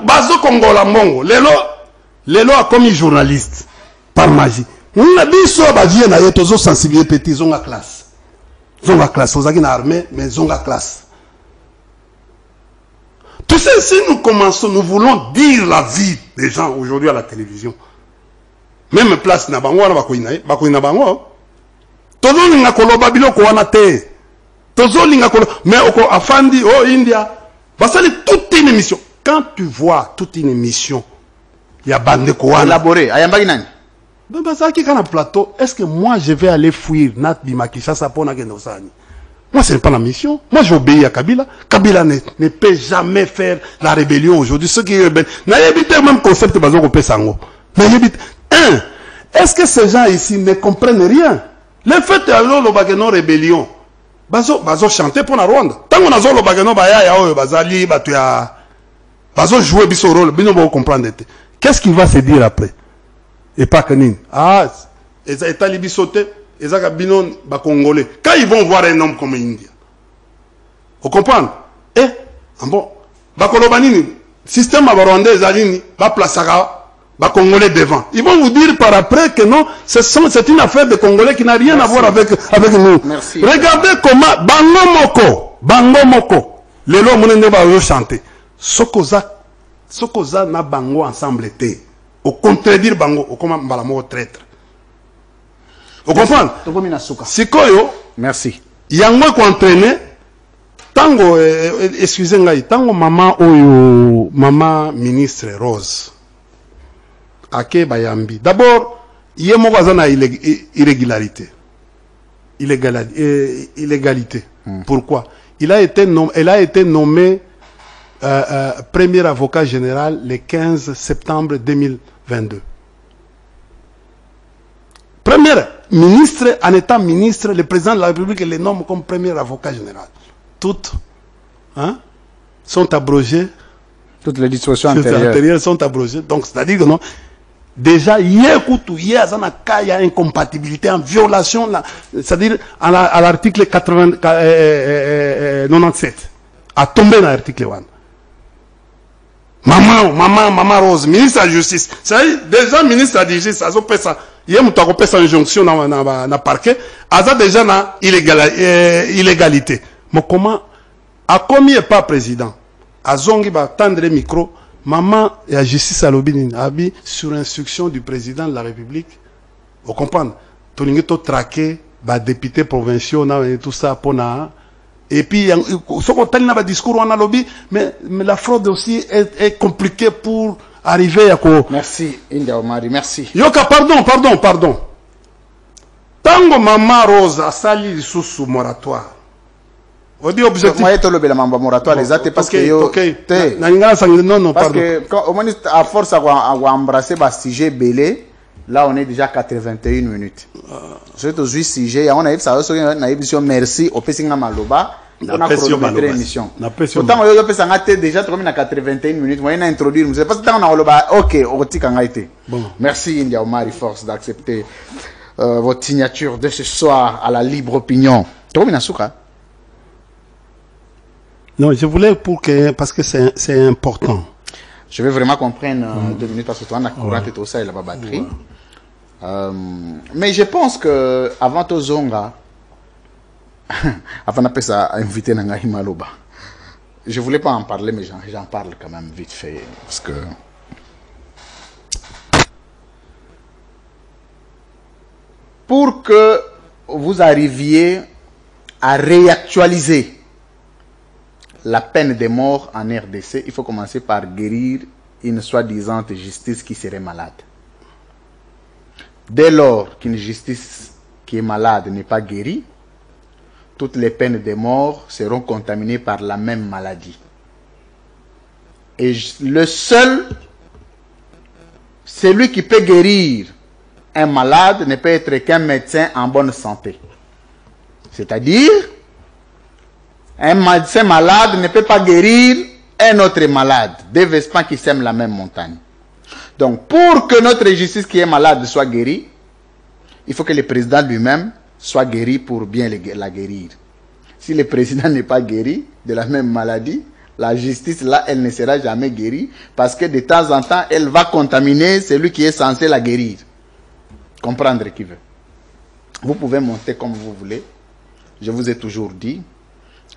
bazo Kongola mbongo lelo a comme journaliste par magie on a biso ba vie na yo tozo sensibiliser petit zonga classe. Zonga classe, aux agents armés, mais zonga classe. Tu sais, si nous commençons, nous voulons dire la vie des gens aujourd'hui à la télévision. Même place na bango, bakoina bango. Tozo linga koloba biloko wana te. Tozo linga koloba, mais oko afandi, oh India. Basali toute une émission. Quand tu vois toute une émission, il y a bande ko wana. Élaboré, ayambaki nani? Plateau, est-ce que moi je vais aller fuir Nat Bimakisha Sapona Genosani? Moi, ce n'est pas la mission. Moi, j'obéis à Kabila. Kabila ne peut jamais faire la rébellion aujourd'hui. Ce qui est rebelle. N'a évité le même concept de Bazoko Pesango. N'a évité. Est-ce que ces gens ici ne comprennent rien? Le fait de le bagano rébellion, bazo chanter pour la Rwanda. Tant qu'on a zo le bagano ya bazali batuya, bazo jouer biso rôle, bino va comprendre. Qu'est-ce qu'il va se dire après? Et pas que nini. Ah, les États libis sautés, les Agabinon ba congolais. Quand ils vont voir un homme comme India, vous comprenez? Bon, ba kolobanini, système rwandais zalini, ba placera. Les Congolais devant. Ils vont vous dire par après que non, c'est une affaire de Congolais qui n'a rien à voir avec nous. Merci. Regardez comment Bango Moko, les lois monnaie va chanter. Sokoza na Bango ensemble été. Au contredire Bango, au comment Balamo traître. Vous comprenez? Sikoyo. Merci. Yango ko entraîné. Tango, excusez-moi, tango maman ministre Rose. Ake Bayambi. D'abord, il y a une irrégularité. Illégalité. Pourquoi? Elle a été nommée premier avocat général le 15 septembre 2022. Premier ministre, en étant ministre, le président de la République le nomme comme premier avocat général. Toutes sont abrogées. Toutes les dispositions antérieures sont abrogées. Donc, c'est-à-dire que non. Déjà, il y a une incompatibilité, en violation, c'est-à-dire à l'article 97, à tomber dans l'article 1. Maman Rose, ministre de la Justice. C'est déjà ministre de la Justice, il y a une injonction dans le parquet, il y a déjà une illégalité. Mais comment, à combien pas président, à Zongi va tendre le micro, maman et la justice à l'obénin, sur instruction du président de la République. Vous comprenez? Toningue to traqué, député provinciaux, et tout ça, et puis, ce qu'on a un discours, on a lobby, mais la fraude aussi est compliquée pour arriver à quoi? Merci, India Omari, merci. Yoka, pardon. Tango maman Rose a sali sous moratoire. On dit objectif. Moi, je le moratoire, les athées, parce que non, parce que au moins, à force à embrasser le sujet belé, là, on est déjà 81 minutes. C'est aujourd'hui sujet, on a eu ça, on a eu merci au Pessinga Maloba. On a chronométré l'émission. Pourtant, on a déjà 81 minutes. Moi, on a introduit, je ne sais pas si on a ok, on a été. Merci, India Omari Force, d'accepter votre signature de ce soir à la libre opinion. Tu vois, non, je voulais parce que c'est important. Je vais vraiment comprendre 2 minutes parce que toi, on a courant et tout ça, il a pas batterie. Mais je pense que avant tout Zonga, avant d'appeler ça inviter Nangahi Maloba, je voulais pas en parler, mais j'en parle quand même vite fait parce que pour que vous arriviez à réactualiser la peine de mort en RDC, il faut commencer par guérir une soi-disant justice qui serait malade. Dès lors qu'une justice qui est malade n'est pas guérie, toutes les peines de mort seront contaminées par la même maladie. Et celui qui peut guérir un malade ne peut être qu'un médecin en bonne santé. C'est-à-dire, un médecin malade ne peut pas guérir un autre malade. Deux Vespans qui sèment la même montagne. Donc, pour que notre justice qui est malade soit guérie, il faut que le président lui-même soit guéri pour bien la guérir. Si le président n'est pas guéri de la même maladie, la justice, là, elle ne sera jamais guérie parce que de temps en temps, elle va contaminer celui qui est censé la guérir. Comprendre qui veut. Vous pouvez monter comme vous voulez. Je vous ai toujours dit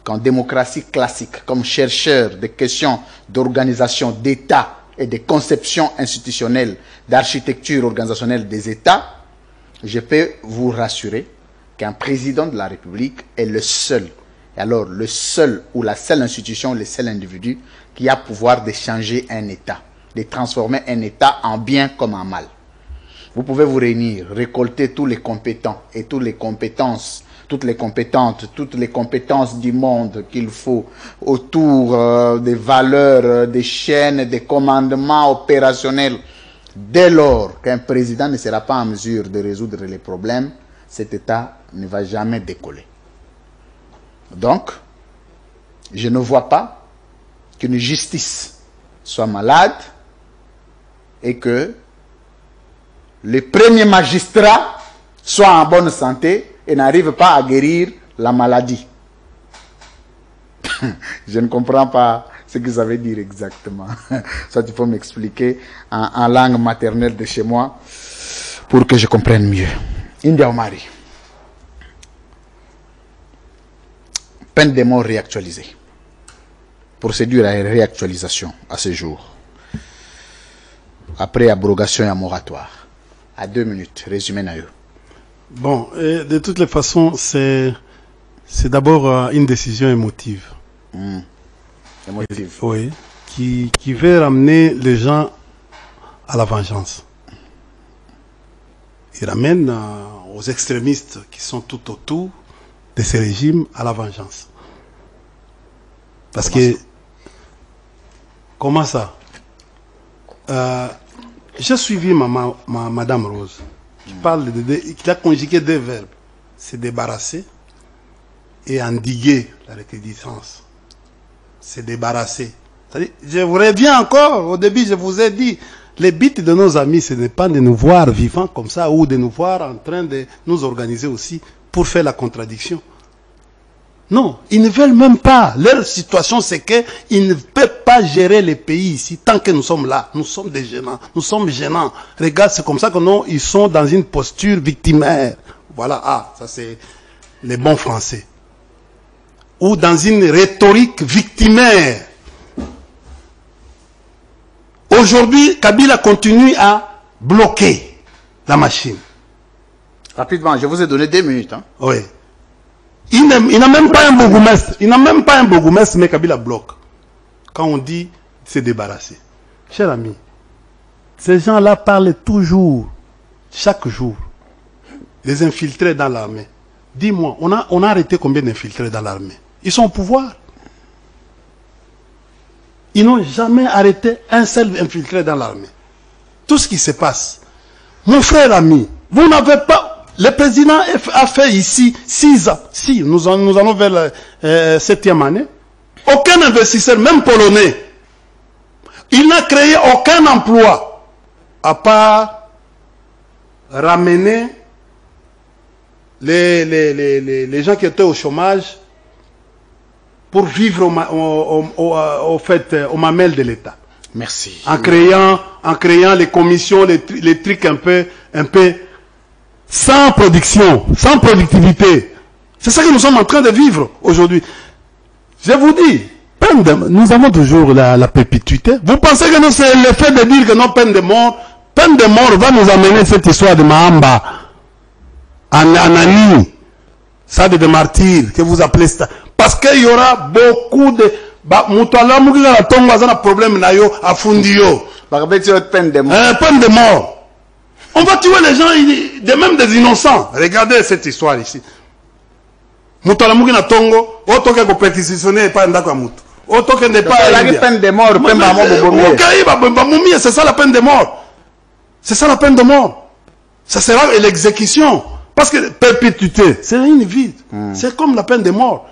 qu'en démocratie classique, comme chercheur des questions d'organisation d'État et de conception institutionnelle, d'architecture organisationnelle des États, je peux vous rassurer qu'un président de la République est le seul, et alors le seul ou la seule institution, le seul individu qui a pouvoir de changer un État, de transformer un État en bien comme en mal. Vous pouvez vous réunir, récolter tous les compétents et toutes les compétences, toutes les compétences du monde qu'il faut autour des valeurs, des chaînes, des commandements opérationnels Dès lors qu'un président ne sera pas en mesure de résoudre les problèmes, cet État ne va jamais décoller. Donc, je ne vois pas qu'une justice soit malade et que les premiers magistrats soient en bonne santé et n'arrivent pas à guérir la maladie. Je ne comprends pas ce que ça veut dire exactement. Ça, il faut m'expliquer en langue maternelle de chez moi pour que je comprenne mieux. India Omari. Peine de mort réactualisée. Procédure à réactualisation à ce jour. Après abrogation et moratoire. À 2 minutes. Résumé Nayo. Bon, de toutes les façons, c'est d'abord une décision émotive. Émotive. Oui. Qui veut ramener les gens à la vengeance. Il ramène aux extrémistes qui sont tout autour de ces régimes à la vengeance. Parce que... Comment ça? J'ai suivi Madame Rose, qui parle qui a conjugué 2 verbes. Se débarrasser et endiguer la recrudescence. Se débarrasser. Je vous reviens encore, au début je vous ai dit, le but de nos amis, ce n'est pas de nous voir vivants comme ça, ou de nous voir en train de nous organiser aussi pour faire la contradiction. Non, ils ne veulent même pas. Leur situation, c'est qu'ils ne peuvent pas gérer les pays ici tant que nous sommes là. Nous sommes des gênants. Nous sommes gênants. Regarde, c'est comme ça que nous, ils sont dans une posture victimaire. Voilà, ça c'est les bons français. Ou dans une rhétorique victimaire. Aujourd'hui, Kabila continue à bloquer la machine. Rapidement, je vous ai donné 2 minutes. Hein. Oui. Il n'a même pas un bourgmestre. Il n'a même pas un bourgmestre, mais Kabila bloque. Quand on dit se débarrasser. Cher ami, ces gens-là parlent toujours, chaque jour, des infiltrés dans l'armée. Dis-moi, on a arrêté combien d'infiltrés dans l'armée? Ils sont au pouvoir. Ils n'ont jamais arrêté un seul infiltré dans l'armée. Tout ce qui se passe. Mon frère ami, vous n'avez pas... Le président a fait ici 6 ans. Si, nous allons vers la 7e année. Aucun investisseur, même polonais, il n'a créé aucun emploi à part ramener les gens qui étaient au chômage pour vivre au mamelles de l'État. Merci. En créant les commissions, les trucs un peu sans production, sans productivité. C'est ça que nous sommes en train de vivre aujourd'hui. Je vous dis, nous avons toujours la perpétuité. Vous pensez que c'est le fait de dire que non, peine de mort va nous amener cette histoire de Mahamba, Anani, ça de martyrs, que vous appelez ça. Parce qu'il y aura beaucoup de... problème peine de mort. Peine de mort. On va tuer les gens, même des innocents. Regardez cette histoire ici. Moutalamuki na Tongo, otoke ko pétitionner pas ndako mutu. Otoke ne pas la peine de mort, c'est ça la peine de mort. C'est ça la peine de mort. Ça sera l'exécution. Parce que perpétuité, c'est une vie. C'est comme la peine de mort.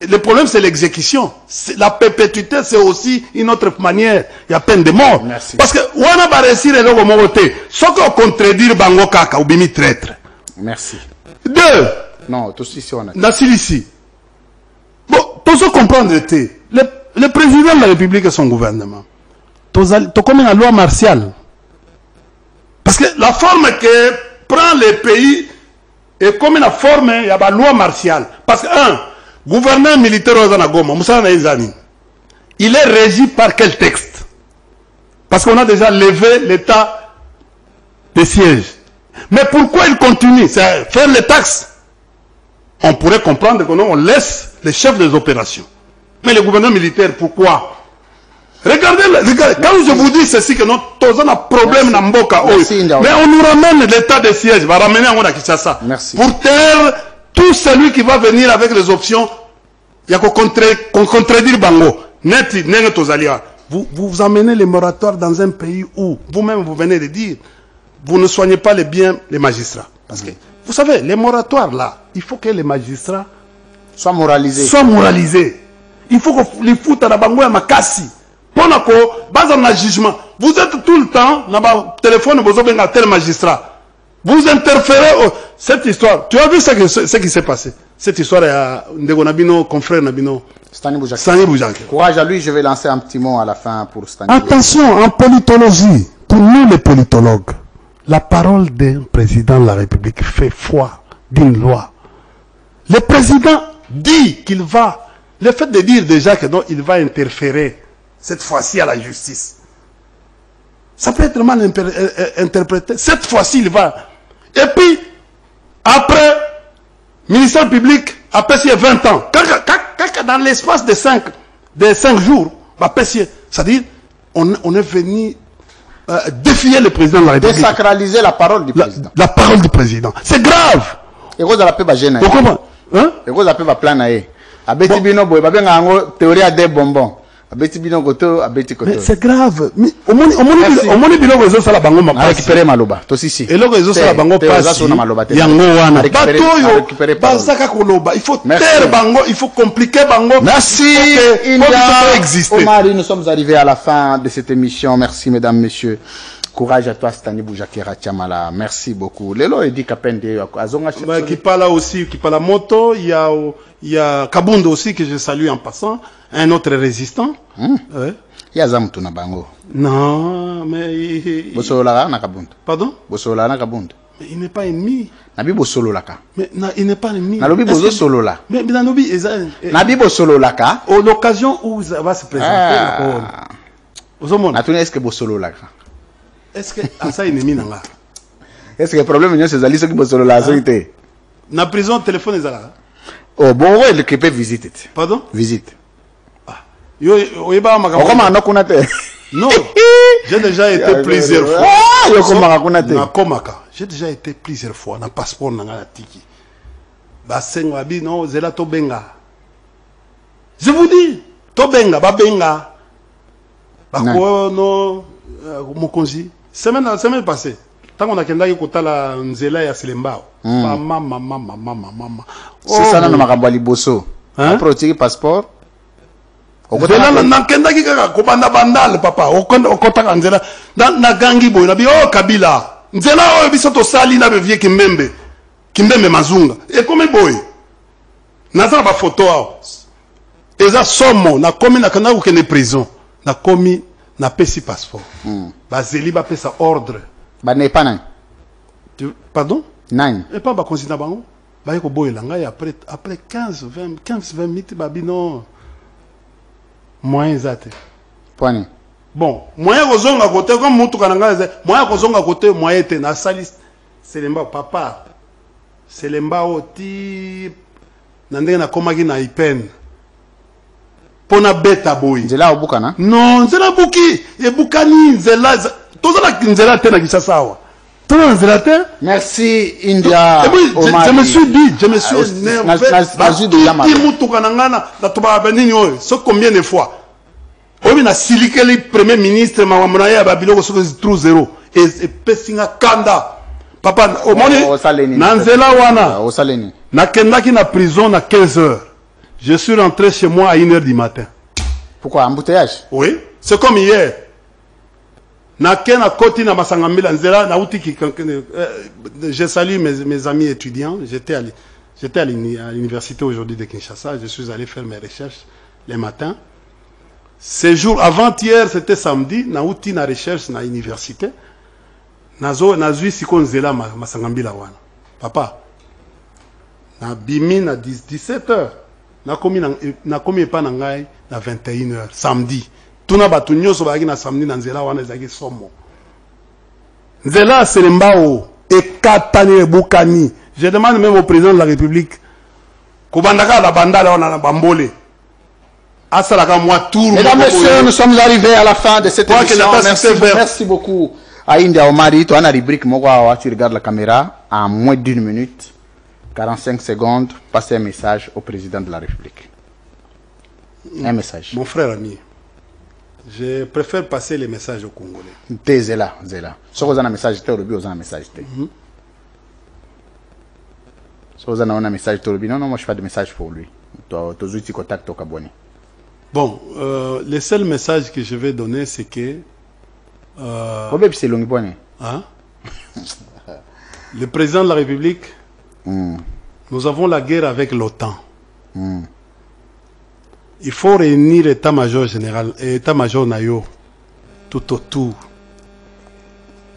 Le problème, c'est l'exécution. La perpétuité, c'est aussi une autre manière. Il y a peine de mort. Merci. Parce que, on a pas réussi à le montrer. Ce qu'on contredire Bango Kaka ou Bimi traître. Merci. 2. Non, tout ici, on a. Ici. Bon, tout ce comprendre, le président de la République et son gouvernement. Tout comme une loi martiale. Parce que la forme que prend le pays est comme une forme, il y a une loi martiale. Parce que, gouverneur militaire Goma, il est régi par quel texte? Parce qu'on a déjà levé l'état de siège. Mais pourquoi il continue? C'est faire les taxes. On pourrait comprendre qu'on laisse les chefs des opérations. Mais le gouverneur militaire, pourquoi? Regardez, quand je vous dis ceci, que notre tous a problème dans Mboka, mais on nous ramène l'état de siège, va ramener à Kinshasa. Pour taire tout celui qui va venir avec les options, il y a qu'on contredire Bango. Net, n'est tozalia. vous emmenez les moratoires dans un pays où, vous-même, vous venez de dire, vous ne soignez pas les biens les magistrats. Parce que, vous savez, les moratoires, là, il faut que les magistrats soient moralisés. Il faut que les foutent à la bango à Makassi. Pendant que, base en jugement, vous êtes tout le temps, dans le téléphone, vous avez un tel magistrat. Vous interférez. Cette histoire, tu as vu ce qui s'est passé? Cette histoire est à Ndegonabino, confrère Nabino. Stani Boujaki. Courage à lui, je vais lancer un petit mot à la fin pour Stani. Attention, en politologie, pour nous les politologues, la parole d'un président de la République fait foi d'une loi. Le président dit qu'il va, le fait de dire déjà que non, il va interférer, cette fois-ci à la justice, ça peut être mal interprété. Cette fois-ci, il va. Et puis, après, ministère public a passé 20 ans. Dans l'espace de 5 jours, c'est-à-dire, on est venu défier le président de la République. Désacraliser la parole du président. La parole du président. C'est grave. Et vous avez pas gêné. Et vous avez pas plan naé. Abeti bino boy, babé ngango théorie à des bonbons. Abeti bino koto, abeti koto. Mais c'est grave. Au moins bino kozo sala bango mapasi. Récupérer maloba. Toi aussi. Et là kozo sala bango pasi. Yango wana. Batoyo. Bazaka koloba. Il faut taire bango, il faut compliquer bango. Merci. Omari, nous sommes arrivés à la fin de cette émission. Merci mesdames, messieurs. Courage à toi, Stani Boujaki Ratiamala. Merci beaucoup. Lelo Edi Kapende, qui parle aussi, qui parle moto. Il y a Kabundo aussi que je salue en passant. Un autre résistant. Ouais. Il y a Zamtuna Bango. Non, mais. Bosolola na Kabundo. Pardon? Bosolola na Kabundo. Mais il n'est pas ennemi. Nabi Bosololaka. Mais il n'est pas ennemi. Nalobi Bozo Solola. Mais Nalobi, Nabi Bosololaka. Au l'occasion où ça va se présenter. Est-ce que Bosololaka? Est-ce que ça est ennemi nanga? Est-ce que le problème c'est que ceux qui bossent la société? Na prison téléphone est là. Oh bon ouais le peut visiter. Pardon? Visite. Yo yeba makamo. Comment na kunate? Non. J'ai déjà été plusieurs fois. Yo comment kunate? Na komaka. J'ai déjà été plusieurs fois na passeport nanga na tiki. Ba sengo abi non zela to benga. Je vous dis, to benga ba benga. Ba ko no mokonzi. Semaine passée, tant qu'on a kendaki kotala nzela ya Selembao. Mama. C'est ça na makambo liboso. Après otiki passeport. Nzela na kendaki kaka kobanda bandal papa. Okotaka nzela na gangi boy na bi oh Kabila. Nzela oyo biso to sali na bevie Kimbembe. Kimbembe Mazunga. Et comme boy. Naza ba photo awo. Eza somo na komi na kana ukene prison. Na komi na pesi passeport. Bazeli ba pesa ordre. Ba ne pas nan. Pardon? Nan. Et pas ba considérer bango. Ba yeko boy langa et après 15-20 minutes ba bino moyen zate. Point. Bon, moyen kozonga côté comme mutu kananga moyen kozonga côté moyen te na salis Selemba papa. Selemba oti na ndenge na komaki na ipen. Pona beta boy. Nzela obukana? Non, nzela buki. E bukani nzela. Tozala nzela te na Kisasawa. Tozala nzela te. Merci India. Je me suis dit, je me suis énervé. Qui mutuka nangana na toba benini oyo. So combien de fois? Obi na silike le premier ministre mawamuna ya babilo ko so trou zéro. Et pesinga kanda. Papa, au moni na nzela wana. Osaleni. Na kendaki na prison na 15 heures. Je suis rentré chez moi à 1h du matin. Pourquoi? Embouteillage? Oui, c'est comme hier. Je salue mes amis étudiants. J'étais à l'université aujourd'hui de Kinshasa. Je suis allé faire mes recherches les matins. Ce jour, avant-hier, c'était samedi. Nauti na recherche na université. Nazui sikon zela masangambila wana. Papa, na bimi na 17h. Na komi pa na ngai na 21h samedi. Tuna batu nyoso baki na samedi na nzela wana ezaki somo. Nzela Selembao ekatani bukani. Je demande même au président de la République kobandaka la bandala wana na bambole. Asalaka moi tour. Mesdames, messieurs, nous sommes arrivés à la fin de cette émission. Merci beaucoup à India Omari. Tu as une rubrique, tu regardes la caméra en moins d'1 minute. 45 secondes, passer un message au président de la République. Un message. Mon frère ami, Je préfère passer les messages aux Congolais. T'es Zela. Si vous avez un message, vous avez un message. Si vous avez un message, non, moi je fais des messages pour lui. Tu as contact au Kabouani. Bon, le seul message que je vais donner, c'est que... Hein? Le président de la République, nous avons la guerre avec l'OTAN. Il faut réunir l'état-major général et l'état-major Nayo tout autour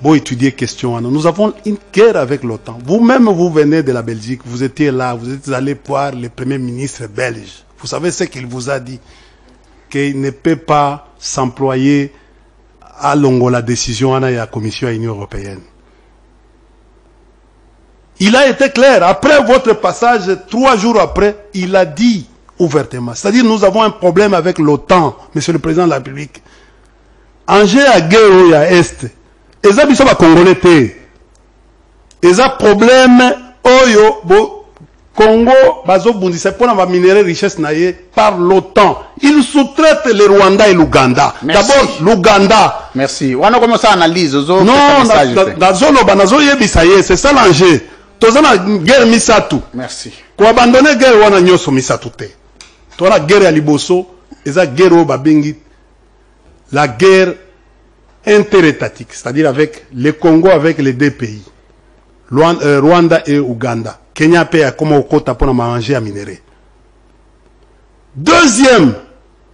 pour étudier question. Nous avons une guerre avec l'OTAN. Vous-même, vous venez de la Belgique, vous étiez là, vous êtes allé voir le premier ministre belge. Vous savez ce qu'il vous a dit? Qu'il ne peut pas s'employer à Longo la décision de la Commission de l'Union européenne. Il a été clair. Après votre passage, 3 jours après, il a dit ouvertement. C'est-à-dire, nous avons un problème avec l'OTAN, Monsieur le Président de la République. Angers à guerre à Est. Et ça, ils sont Congolais. Et ça, problème, Oyo, Congo, bazo bundi, c'est pour la minerai richesse naïe par l'OTAN. Ils sous-traitent le Rwanda et l'Ouganda. D'abord, l'Ouganda. Merci. On a commencé à analyser. Non, c'est ça l'enjeu. Tozana guerre misatu. Merci. Pour abandonner guerre wana nyoso misatu te. Tola guerre ya liboso, eza guerre o babengi la guerre interétatique, c'est-à-dire avec le Congo avec les deux pays. Rwanda et Ouganda. Kenya paye comme au kota pour manger à minerai. Deuxième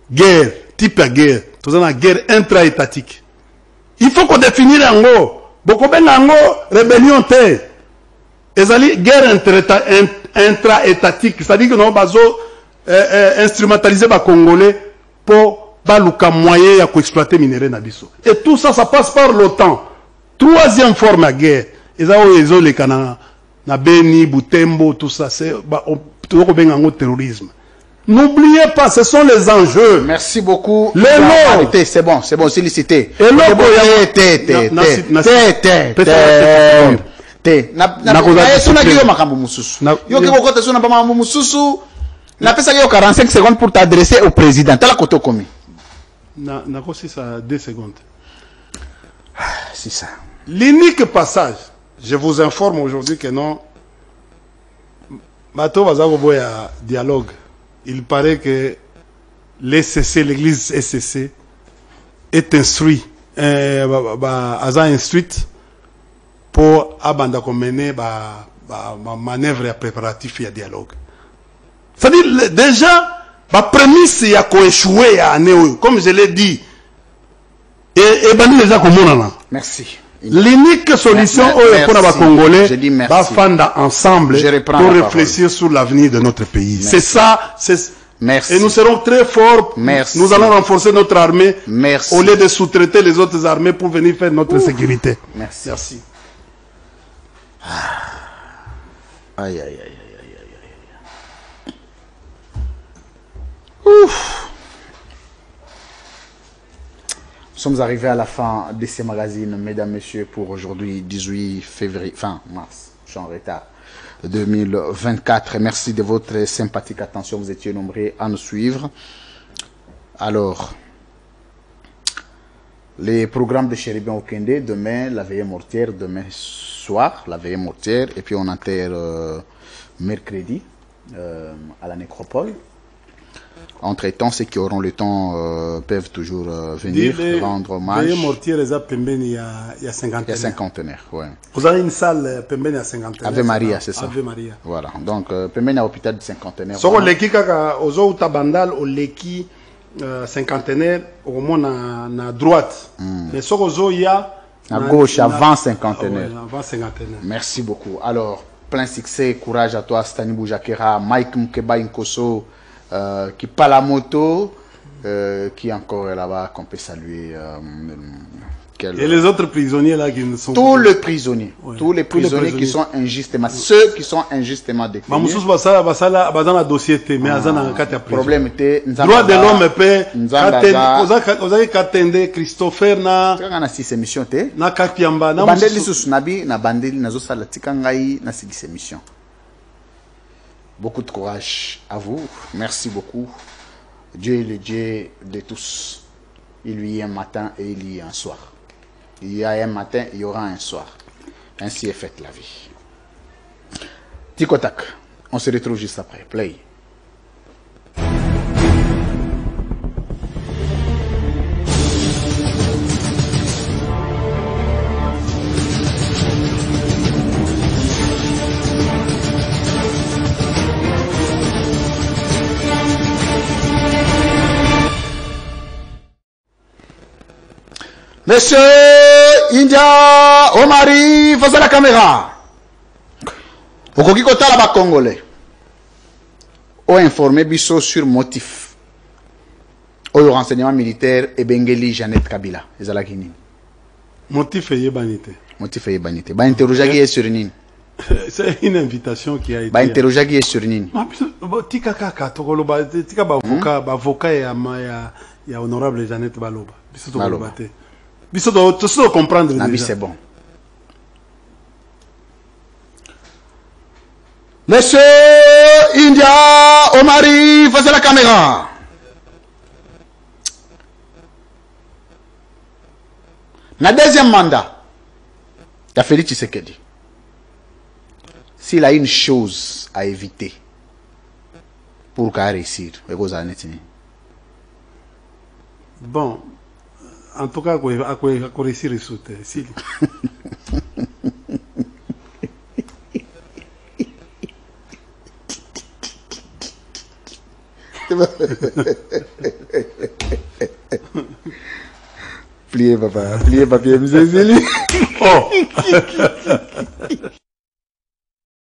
guerre, type de guerre, tozana guerre intra-étatique. Il faut qu'on définisse yango. Boko benga yango rébellion te. Ezali guerre intra-étatique, c'est-à-dire que nous avons instrumentalisé les Congolais pour baluka moyen pour exploiter les minéraux nabiso. Et tout ça, ça passe par l'OTAN. Troisième forme de guerre. Les Canadiens, na Beni, Butembo, tout ça, c'est le terrorisme. N'oubliez pas, ce sont les enjeux. Merci beaucoup. C'est bon, sollicité. Et na pesa 45 secondes pour t'adresser au président. T'as la koto komi. Na kosi ça 2 secondes. C'est ça. L'unique passage, je vous informe aujourd'hui que non. Bato Bazago Boya dialogue. Il paraît que l'ECC, l'église SCC, est instruite, instruite pour abandonner comme mener ma manœuvre et préparatif et dialogue. C'est-à-dire, déjà, ma prémisse, il y a échoué à Néo, comme je l'ai dit. Et bani les a comme merci. L'unique solution pour les Congolais, va fonder ensemble pour réfléchir sur l'avenir de notre pays. C'est ça. Merci. Et nous serons très forts. Merci. Nous allons renforcer notre armée. Merci. Au lieu de sous-traiter les autres armées pour venir faire notre sécurité. Merci. Merci. Aïe, aïe, aïe, aïe, aïe, aïe. Ouf. Nous sommes arrivés à la fin de ces magazines, mesdames, messieurs, pour aujourd'hui, 18 février, fin mars, je suis en retard, 2024. Merci de votre sympathique attention, vous étiez nombreux à nous suivre. Alors, les programmes de Chéribin Okende, demain, la veillée mortière, demain soir, la veillée mortière, et puis on enterre mercredi à la nécropole. Entre-temps, ceux qui auront le temps peuvent toujours venir rendre hommage. Les mortiers, les il y a cinquantenaire. Il y a cinquantenaire, oui. Vous avez une salle Pembeni à cinquantenaire. Ave Maria, c'est ça. Ave Maria. Voilà. Donc, Pembeni à hôpital de cinquantenaire. Si on leki kaka ozo tabandal o leki cinquantenaire au moins na droite. Mais si ozo ya à gauche avant cinquantenaire. Avant cinquantenaire. Merci beaucoup. Alors, plein succès, courage à toi, Stani Boujakera, Mike Mkeba Inkoso. Qui pas la moto, qui encore est là-bas, qu'on peut saluer. Et les autres prisonniers là qui ne sont tous les prisonniers, oui. Tous les prisonniers qui sont injustement, ceux qui sont injustement détenus. Problème était droit de l'homme paix. Vous avez qu'attendre Christopher na. Na six émissions te. Na Kapiamba na. Bandeli sous nabi na bandeli na zo sala tikangai na six émissions. Beaucoup de courage à vous. Merci beaucoup. Dieu est le Dieu de tous. Il y a un matin et il y a un soir. Il y a un matin, il y aura un soir. Ainsi est faite la vie. Tic-tac. On se retrouve juste après. Play. Monsieur India Omari, face à la caméra. Okoki kotala ba Congolais. O informé biso sur motif. O renseignement militaire et Bengeli Jeannette Kabila. Ezalaki nini? Motif est banité. Motif est banité. Ba interroger qui est sur nini? C'est une invitation qui a été. Ba interroger qui est sur nini? Tika kaka tokolo ba tika ba avocat ya honorable Jeannette Baloba. Biso tokolo baté. Biso doit comprendre. Nabi c'est bon. Monsieur India Omari, face à la caméra. Na deuxième mandat, il a Félix Tshisekedi. S'il a une chose à éviter pour réussir, bon. En tout cas, à réussir le sauter. Pliez, papa. Pliez, papier, monsieur Zélie. Oh.